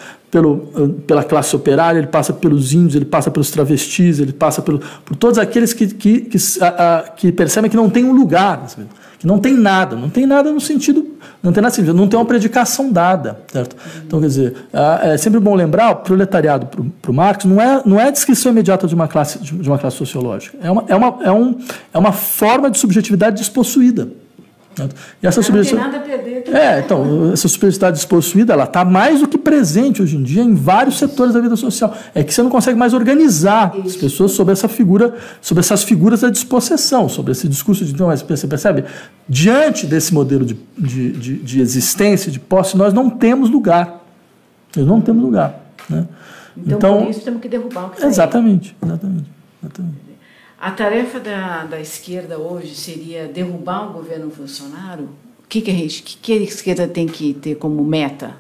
pela classe operária, ele passa pelos índios, ele passa pelos travestis, ele passa por todos aqueles que percebem que não tem um lugar, que não tem nada no sentido, não tem uma predicação dada, certo? Então, quer dizer, é sempre bom lembrar, o proletariado para o Marx não é a descrição imediata de uma classe sociológica, é uma forma de subjetividade despossuída. E essa não tem nada a perder. Então, essa subjetividade despossuída, ela está mais do que presente hoje em dia em vários setores da vida social. É que você não consegue mais organizar as pessoas sobre essas figuras da dispossessão, sobre esse discurso de... Mas você percebe? Diante desse modelo de existência, de posse, nós não temos lugar. Nós não temos lugar. Né? Então, por isso temos que derrubar o que exatamente. A tarefa da esquerda hoje seria derrubar o governo Bolsonaro? O que a esquerda tem que ter como meta?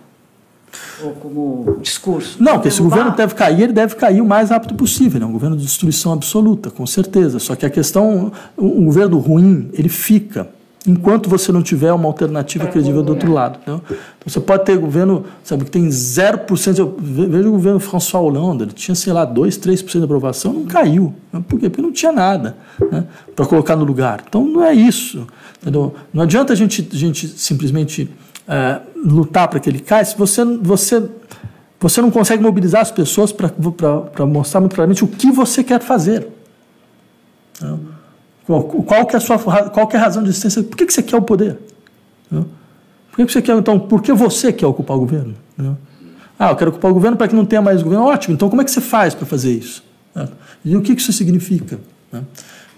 Ou como discurso? Não, porque se o governo deve cair, ele deve cair o mais rápido possível. É um governo de destruição absoluta, com certeza. Só que a questão, um governo ruim, ele fica, enquanto você não tiver uma alternativa credível do outro lado. Então, você pode ter governo, sabe, que tem 0%. Eu vejo o governo François Hollande, ele tinha, 2, 3% de aprovação, não caiu. Por quê? Porque não tinha nada, né, para colocar no lugar. Então, não é isso. Entendeu? Não adianta a gente simplesmente lutar para que ele caia se você não consegue mobilizar as pessoas para mostrar muito claramente o que você quer fazer. Qual que é a razão de existência? Por que você quer o poder? Por que você quer, então, por que você quer ocupar o governo? Né? Eu quero ocupar o governo para que não tenha mais governo. Ótimo, então como é que você faz para fazer isso? Né? E o que isso significa? Né?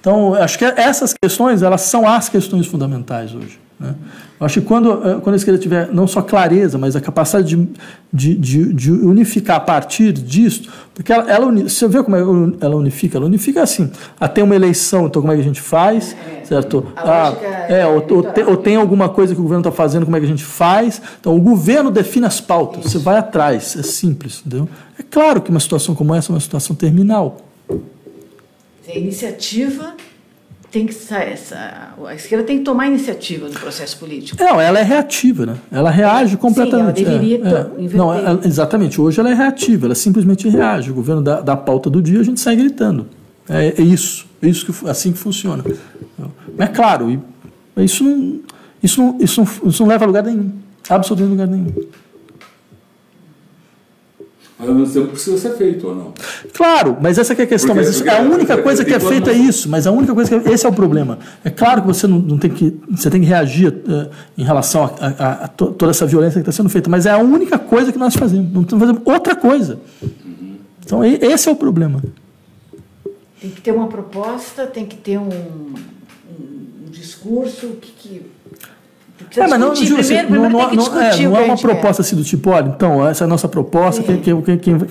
Então, acho que essas questões, elas são as questões fundamentais hoje. Né? Eu acho que quando a esquerda tiver não só clareza, mas a capacidade de unificar a partir disso, porque você vê como ela unifica? Ela unifica assim, tem uma eleição, então como é que a gente faz? Certo? Ou tem alguma coisa que o governo está fazendo, como é que a gente faz? Então, o governo define as pautas, você vai atrás, é simples. Entendeu? É claro que uma situação como essa é uma situação terminal. A iniciativa tem que a esquerda tem que tomar a iniciativa no processo político. Não, ela é reativa, né? Ela reage completamente. Sim, ela deveria inverter. Não, exatamente. Hoje ela é reativa, ela simplesmente reage. O governo dá a pauta do dia, a gente sai gritando. É isso assim que funciona. Mas, claro, isso não leva a lugar nenhum. Absolutamente lugar nenhum. Mas ao mesmo tempo precisa ser feito, ou não? Claro, mas essa que é a questão. Porque a única coisa que é feita é isso. Mas a única coisa que esse é o problema. É claro que você não tem que. Você tem que reagir em relação a toda essa violência que está sendo feita. Mas é a única coisa que nós fazemos. Não estamos fazendo outra coisa. Então, esse é o problema. Tem que ter uma proposta, tem que ter um discurso mas não é uma proposta assim do tipo, olha, então, essa é a nossa proposta, quem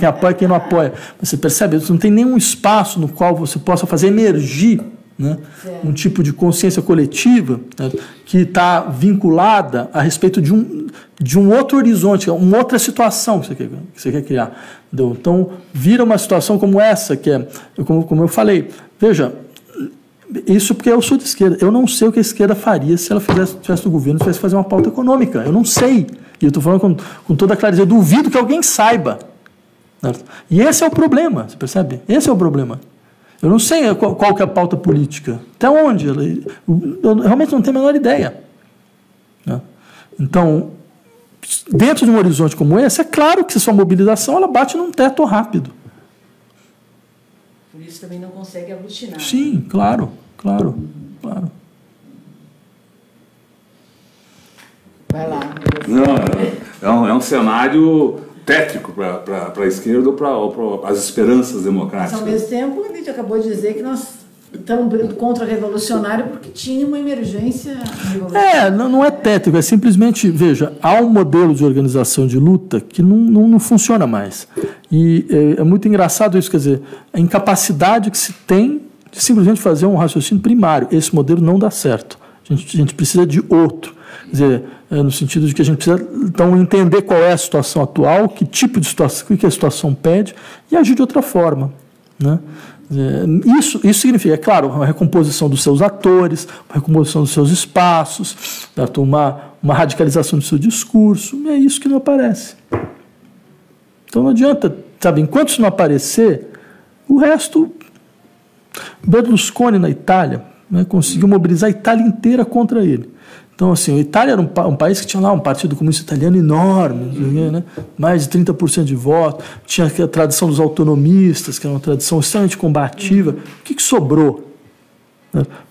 apoia, quem não apoia. Você percebe? Não tem nenhum espaço no qual você possa fazer emergir, né, um tipo de consciência coletiva, né, que está vinculada a respeito de um outro horizonte, uma outra situação que você quer criar. Entendeu? Então, vira uma situação como essa, que é, como eu falei, veja, isso porque eu sou de esquerda. Eu não sei o que a esquerda faria se ela tivesse no governo, tivesse que fazer uma pauta econômica. Eu não sei. E eu estou falando com toda a clareza. Eu duvido que alguém saiba. E esse é o problema, você percebe? Esse é o problema. Eu não sei qual que é a pauta política. Até onde? Eu realmente não tenho a menor ideia. Então, dentro de um horizonte como esse, é claro que a sua mobilização ela bate num teto rápido. Por isso também não consegue aglutinar. Sim, claro. Vai lá. Não, é um cenário tétrico para a esquerda ou para as esperanças democráticas. Mas, ao mesmo tempo, a gente acabou de dizer que nós estamos contra-revolucionário porque tinha uma emergência revolucionária. Não é tétrico, é simplesmente, veja, há um modelo de organização de luta que não funciona mais. E é muito engraçado isso, quer dizer, a incapacidade que se tem de simplesmente fazer um raciocínio primário. Esse modelo não dá certo. A gente precisa de outro. Quer dizer, no sentido de que a gente precisa, então, entender qual é a situação atual, que tipo de situação, o que a situação pede, e agir de outra forma. Né? Isso significa, é claro, uma recomposição dos seus atores, uma recomposição dos seus espaços, uma radicalização do seu discurso, e é isso que não aparece. Então não adianta, sabe, enquanto isso não aparecer, o resto... Berlusconi na Itália, né, conseguiu mobilizar a Itália inteira contra ele. Então, assim, a Itália era um país que tinha lá um partido comunista italiano enorme, né, mais de 30% de votos, tinha a tradição dos autonomistas, que era uma tradição extremamente combativa. O que sobrou?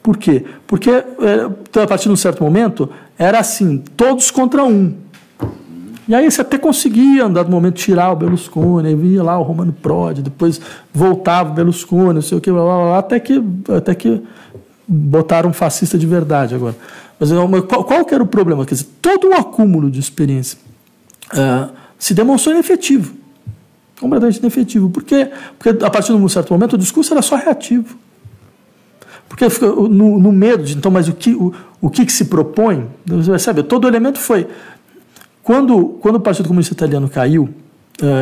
Por quê? Porque, a partir de um certo momento, era assim, todos contra um. E aí você até conseguia, em dado momento, tirar o Berlusconi, aí vinha lá o Romano Prodi, depois voltava o Berlusconi, não sei o que, blá, blá, blá, até que botaram um fascista de verdade agora. Mas qual que era o problema? Quer dizer, todo o acúmulo de experiência se demonstrou inefetivo, completamente inefetivo. Porque a partir de um certo momento o discurso era só reativo. Porque fica no medo de, então, mas o que se propõe? Você percebe? Todo o elemento foi... Quando o Partido Comunista Italiano caiu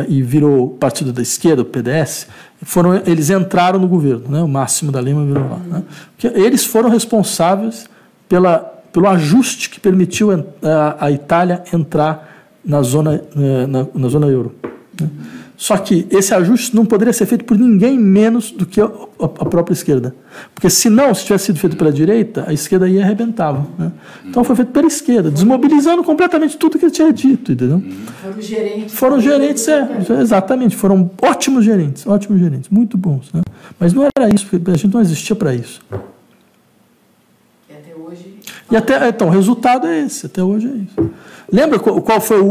e virou o partido da esquerda, o PDS, eles entraram no governo, né? O Máximo da Lema virou lá. Né? Eles foram responsáveis pelo ajuste que permitiu a Itália entrar na zona euro. Né? Só que esse ajuste não poderia ser feito por ninguém menos do que a própria esquerda. Porque se tivesse sido feito pela direita, a esquerda ia arrebentava. Né? Então foi feito pela esquerda, desmobilizando completamente tudo que ele tinha dito. Entendeu? Foram gerentes. Exatamente. Foram ótimos gerentes, muito bons. Né? Mas não era isso, porque a gente não existia para isso. E então, o resultado é esse, até hoje é isso. Lembra qual foi a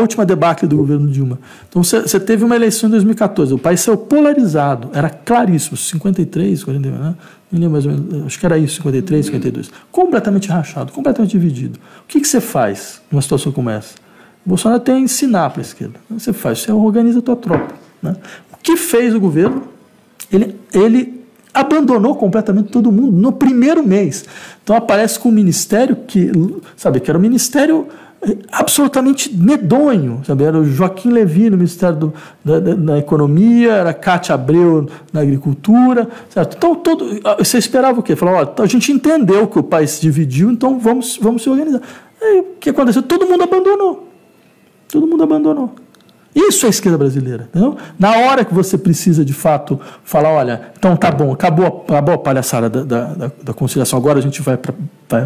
última debacle do governo Dilma? Então, você teve uma eleição em 2014, o país saiu polarizado, era claríssimo, 53, 49, né? Não lembro mais ou menos, acho que era isso, 53, 52. Completamente rachado, completamente dividido. O que você faz numa situação como essa? O Bolsonaro tem a ensinar para a esquerda. O que você faz? Você organiza a tua tropa. Né? O que fez o governo? Ele abandonou completamente todo mundo no primeiro mês. Então aparece com um ministério que era um ministério absolutamente medonho, sabe? Era o Joaquim Levy no Ministério da Economia, era a Cátia Abreu na Agricultura, certo? Então você esperava o quê? Falava, a gente entendeu que o país se dividiu, então vamos se organizar. Aí, o que aconteceu? Todo mundo abandonou. Isso é a esquerda brasileira. Entendeu? Na hora que você precisa, de fato, falar, olha, então tá bom, acabou a palhaçada da conciliação, agora a gente vai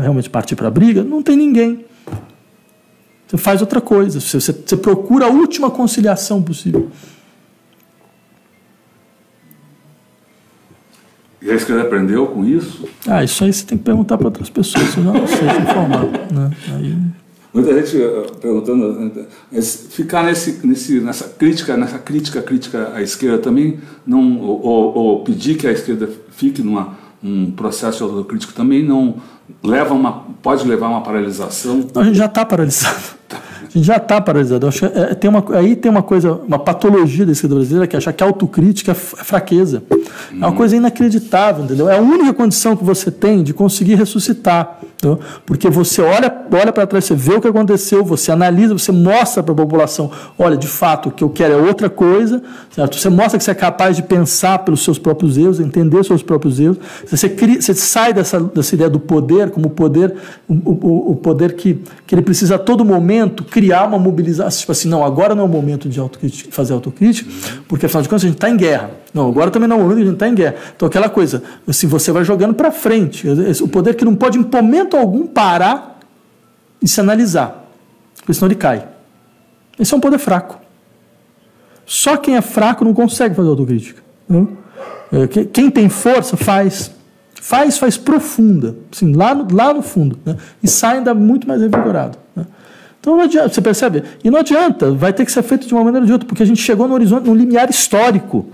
realmente partir para a briga, não tem ninguém. Você faz outra coisa, você procura a última conciliação possível. E a esquerda aprendeu com isso? Isso aí você tem que perguntar para outras pessoas, senão não sei se informar. Né? Muita gente perguntando, ficar nessa crítica à esquerda também, não, ou pedir que a esquerda fique num processo de autocrítico também não pode levar a uma paralisação? Não, a gente já está paralisado. Aí tem uma coisa, uma patologia da esquerda brasileira, que é achar que a autocrítica é fraqueza. É uma coisa inacreditável, entendeu? É a única condição que você tem de conseguir ressuscitar. Entendeu? Porque você olha para trás, você vê o que aconteceu, você analisa, você mostra para a população, olha, de fato, o que eu quero é outra coisa, certo? Você mostra que você é capaz de pensar pelos seus próprios erros, entender os seus próprios erros, você sai dessa ideia do poder, como o poder que ele precisa a todo momento criar uma mobilização, tipo assim, não, agora não é o momento de fazer autocrítica, porque afinal de contas a gente está em guerra. Não, agora também não é o momento que a gente está em guerra. Então aquela coisa, assim, você vai jogando para frente, o poder que não pode em momento algum parar e se analisar, porque senão ele cai. Esse é um poder fraco. Só quem é fraco não consegue fazer autocrítica. Né? Quem tem força faz profunda, assim, lá no fundo, né? E sai ainda muito mais revigorado. Né? Então não adianta, você percebe? E não adianta, vai ter que ser feito de uma maneira ou de outra, porque a gente chegou no horizonte, no limiar histórico.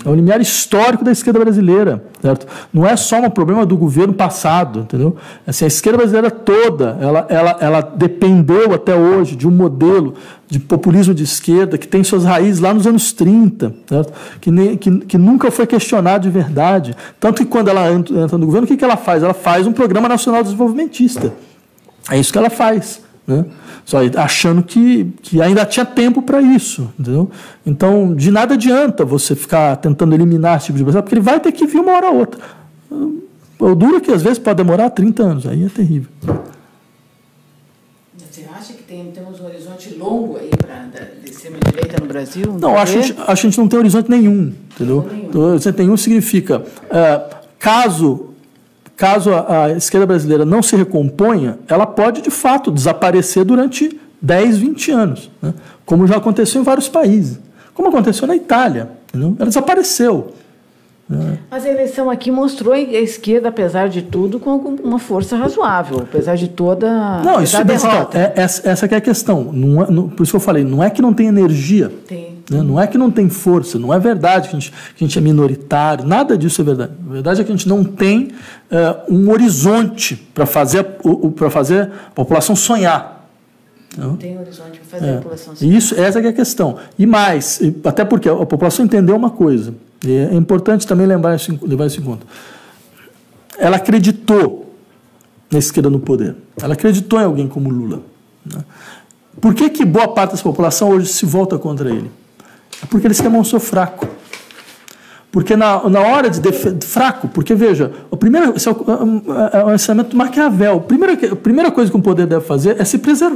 É o limiar histórico da esquerda brasileira, certo? Não é só um problema do governo passado, entendeu? Assim, a esquerda brasileira toda, ela dependeu até hoje de um modelo de populismo de esquerda que tem suas raízes lá nos anos 30, certo? Que nunca foi questionado de verdade. Tanto que quando ela entra no governo, o que ela faz? Ela faz um programa nacional desenvolvimentista. É isso que ela faz, né? Só achando que ainda tinha tempo para isso, entendeu? Então, de nada adianta você ficar tentando eliminar esse tipo de processo, porque ele vai ter que vir uma hora ou outra. O duro é que às vezes pode demorar 30 anos, aí é terrível. Você acha que temos um horizonte longo aí para a extrema-direita no Brasil? Não, acho que a gente não tem horizonte nenhum, entendeu? Horizonte nenhum significa, caso a esquerda brasileira não se recomponha, ela pode, de fato, desaparecer durante 10, 20 anos, né? Como já aconteceu em vários países. Como aconteceu na Itália. Entendeu? Ela desapareceu. Né? Mas a eleição aqui mostrou a esquerda, apesar de tudo, com uma força razoável, apesar de toda não, isso, derrota. Essa que é a questão. Por isso que eu falei, não é que não tem energia. Tem. Né? Não é que não tem força, não é verdade que a gente é minoritário, nada disso é verdade. A verdade é que a gente não tem um horizonte para fazer a população sonhar. Não tem horizonte para fazer a população sonhar. Essa que é a questão. E mais, até porque a população entendeu uma coisa, e é importante também levar isso em conta. Ela acreditou na esquerda no poder. Ela acreditou em alguém como Lula. Né? Por que boa parte dessa população hoje se volta contra ele? É porque ele se demonstrou fraco. Porque na hora de fraco, porque veja, esse é o ensinamento do Maquiavel. A primeira coisa que um poder deve fazer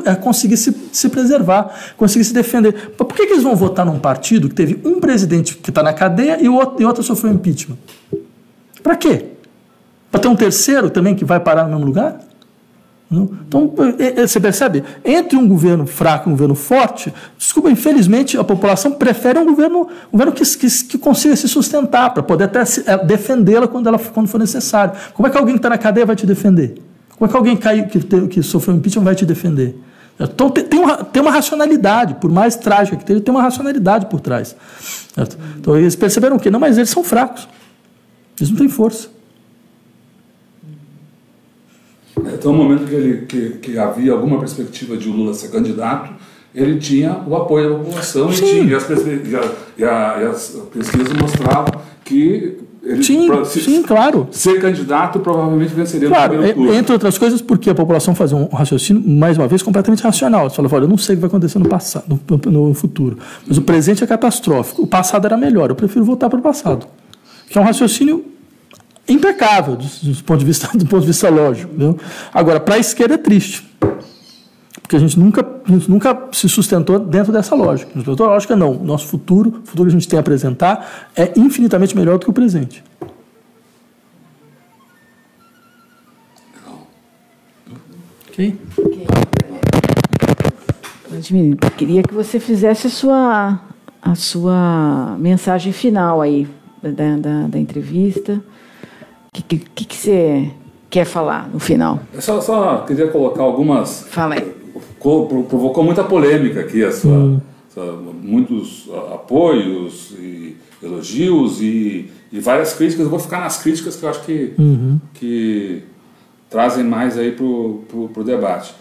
é conseguir se preservar, conseguir se defender. Por que eles vão votar num partido que teve um presidente que está na cadeia e outro sofreu impeachment? Para quê? Para ter um terceiro também que vai parar no mesmo lugar? Então, você percebe? Entre um governo fraco e um governo forte, desculpa, infelizmente a população prefere um governo que consiga se sustentar, para poder até defendê-la quando for necessário. Como é que alguém que está na cadeia vai te defender? Como é que alguém que sofreu impeachment vai te defender? Então tem uma racionalidade, por mais trágica que esteja, tem uma racionalidade por trás. Certo? Então eles perceberam o quê? Não, mas eles são fracos. Eles não têm força. Até o momento que havia alguma perspectiva de o Lula ser candidato, ele tinha o apoio da população e as pesquisas mostravam que ele, claro. Ser candidato provavelmente venceria no primeiro turno. Entre outras coisas, porque a população fazia um raciocínio, mais uma vez, completamente racional. Você fala, olha, eu não sei o que vai acontecer no futuro, mas o presente é catastrófico. O passado era melhor, eu prefiro voltar para o passado. Que é um raciocínio impecável do ponto de vista lógico. Entendeu? Agora, para a esquerda é triste. Porque a gente nunca se sustentou dentro dessa lógica. A lógica não. Nosso futuro, o futuro que a gente tem a apresentar, é infinitamente melhor do que o presente. Ok? Vladimir, queria que você fizesse a sua mensagem final aí da entrevista. O que você quer falar no final? Eu só queria colocar algumas... Fala aí. Provocou muita polêmica aqui, muitos apoios e elogios e várias críticas. Eu vou ficar nas críticas que eu acho que trazem mais aí para o debate.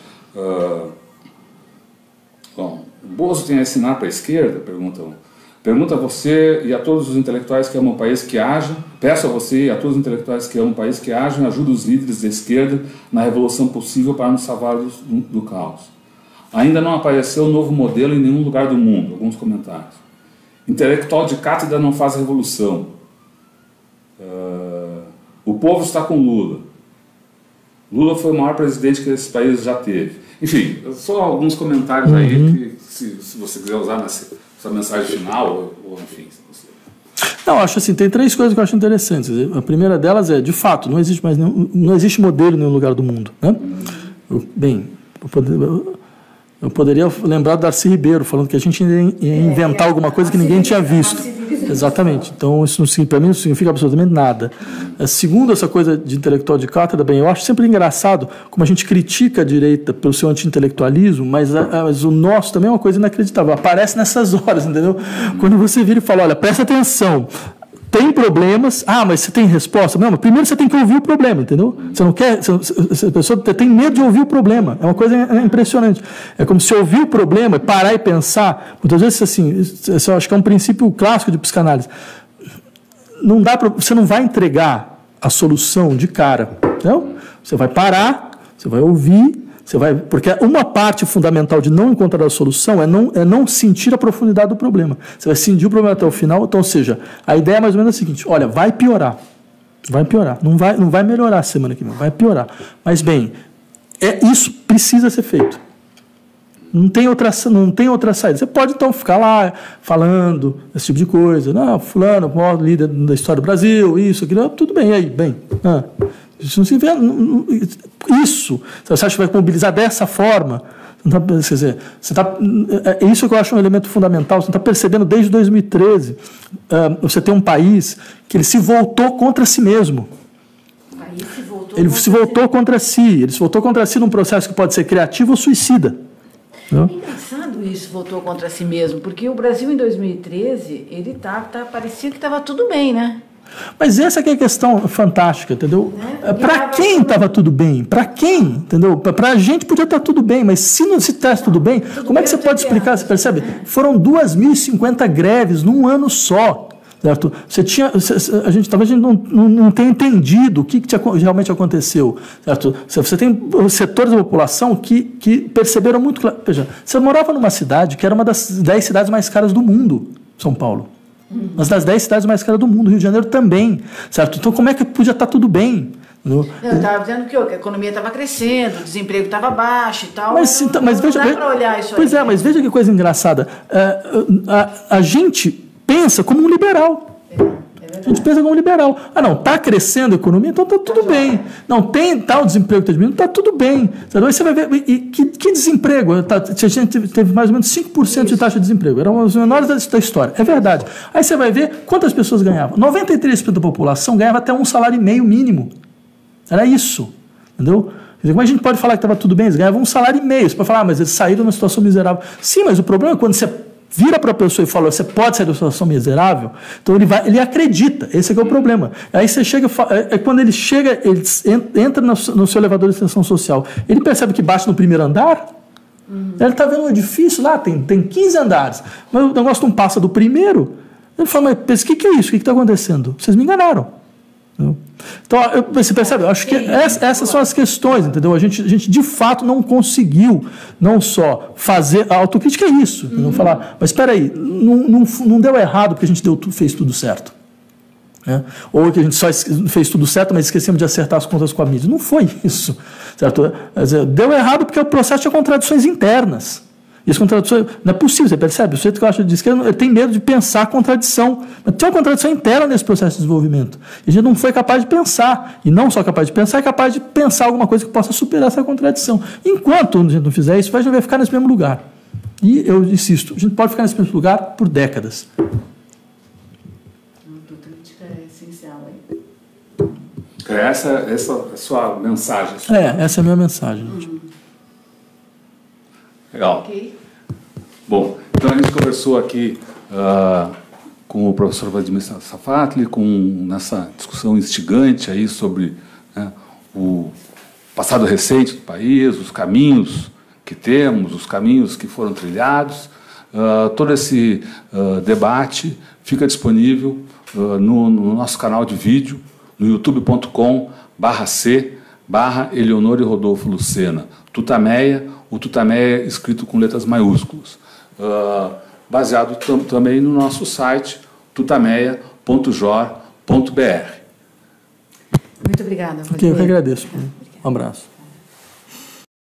Bom, o Bozo tem a ensinar para a esquerda? Pergunta a você e a todos os intelectuais que amam o país que ajam. Peço a você e a todos os intelectuais que amam o país que ajam, ajude os líderes da esquerda na revolução possível para nos salvar do caos. Ainda não apareceu um novo modelo em nenhum lugar do mundo. Alguns comentários. Intelectual de cátedra não faz revolução. O povo está com Lula. Lula foi o maior presidente que esse país já teve. Enfim, só alguns comentários aí que, se você quiser usar nessa mensagem final, ou enfim. Não, acho assim, tem 3 coisas que eu acho interessantes. A primeira delas é, de fato, não existe modelo em nenhum lugar do mundo. Né? Eu poderia lembrar do Darcy Ribeiro, falando que a gente ia inventar alguma coisa que ninguém tinha visto. Exatamente. Então, isso para mim não significa absolutamente nada. Segundo, essa coisa de intelectual de cátedra, eu acho sempre engraçado como a gente critica a direita pelo seu anti-intelectualismo, mas o nosso também é uma coisa inacreditável. Aparece nessas horas, entendeu? Quando você vira e fala, olha, presta atenção, tem problemas, mas você tem resposta? Não, mas primeiro você tem que ouvir o problema, entendeu? Você não quer, a pessoa tem medo de ouvir o problema, é uma coisa impressionante. É como se ouvir o problema, parar e pensar, muitas vezes assim, eu acho que é um princípio clássico de psicanálise, você não vai entregar a solução de cara, entendeu? Você vai parar, você vai ouvir, porque uma parte fundamental de não encontrar a solução é não sentir a profundidade do problema. Você vai sentir o problema até o final. Então, ou seja, a ideia é mais ou menos a seguinte: olha, vai piorar. Não vai melhorar semana que vem, vai piorar. Mas, bem, isso precisa ser feito. Não tem outra saída. Você pode, então, ficar lá falando esse tipo de coisa. Não, fulano, o maior líder da história do Brasil, isso, aquilo. Tudo bem, e aí? Bem, isso não se vê. Isso, você acha que vai mobilizar dessa forma? Quer dizer, é isso que eu acho um elemento fundamental. Você está percebendo desde 2013. Você tem um país que ele se voltou contra si mesmo. Ele se voltou contra si num processo que pode ser criativo ou suicida. É engraçado isso, voltou contra si mesmo, porque o Brasil em 2013, ele parecia que estava tudo bem, né? Mas essa que é a questão fantástica, entendeu? Para quem estava tudo bem? Para quem? Entendeu? Para a gente podia estar tudo bem, mas se não se estivesse tudo bem, como é que você pode explicar? Você percebe? Foram 2.050 greves num ano só. Certo? Talvez a gente não tenha entendido o que realmente aconteceu. Certo? Você tem setores da população que perceberam muito claro. Veja, você morava numa cidade que era uma das 10 cidades mais caras do mundo, São Paulo. Uma das 10 cidades mais caras do mundo, Rio de Janeiro também. Certo? Então, como é que podia estar tudo bem? Eu estava dizendo que a economia estava crescendo, o desemprego estava baixo e tal. Mas veja, não dá para olhar isso aí. Pois mas veja que coisa engraçada. A gente pensa como um liberal. A gente pensa como um liberal. Não, está crescendo a economia, então está tudo bem. Não, tem tal desemprego que está diminuindo, está tudo bem. Aí você vai ver, que desemprego? A gente teve mais ou menos 5% de taxa de desemprego. Era uma das menores da história. É verdade. Aí você vai ver quantas pessoas ganhavam. 93% da população ganhava até um salário e meio mínimo. Era isso. Entendeu? Quer dizer, como a gente pode falar que estava tudo bem? Eles ganhavam um salário e meio. Você pode falar, mas eles saíram de uma situação miserável. Sim, mas o problema é quando você vira para a pessoa e fala, você pode sair de uma situação miserável, então ele acredita, esse é que é o problema. Aí você chega, quando ele chega, ele entra no seu elevador de extensão social, ele percebe que bate no primeiro andar, ele está vendo um edifício lá, tem 15 andares, mas o negócio não passa do primeiro, ele fala, mas o que é isso? O que está acontecendo? Vocês me enganaram. Então, você percebe? Eu acho que essas são as questões, entendeu? A gente de fato não conseguiu não só fazer a autocrítica, é isso. Não falar, mas espera aí, não deu errado porque a gente fez tudo certo. Né? Ou que a gente só fez tudo certo, mas esquecemos de acertar as contas com a mídia. Não foi isso. Certo? Deu errado porque o processo tinha contradições internas. E as contradições, não é possível, você percebe? O sujeito que acha de esquerda, ele tem medo de pensar a contradição. Mas tem uma contradição interna nesse processo de desenvolvimento. E a gente não foi capaz de pensar. E não só capaz de pensar, é capaz de pensar alguma coisa que possa superar essa contradição. Enquanto a gente não fizer isso, a gente vai ficar nesse mesmo lugar. E eu insisto, a gente pode ficar nesse mesmo lugar por décadas. A autocrítica é essencial, hein? Essa é a sua mensagem. Essa é a minha mensagem. Legal. Ok. Bom, então a gente conversou aqui com o professor Vladimir Safatli, nessa discussão instigante aí sobre, né, o passado recente do país, os caminhos que temos, os caminhos que foram trilhados. Todo esse debate fica disponível no nosso canal de vídeo, no youtube.com/c/Eleonora e Rodolfo Lucena, Tutameia, o Tutameia escrito com letras maiúsculas, baseado também no nosso site tutameia.jor.br. Muito obrigada. Eu que agradeço. Um abraço.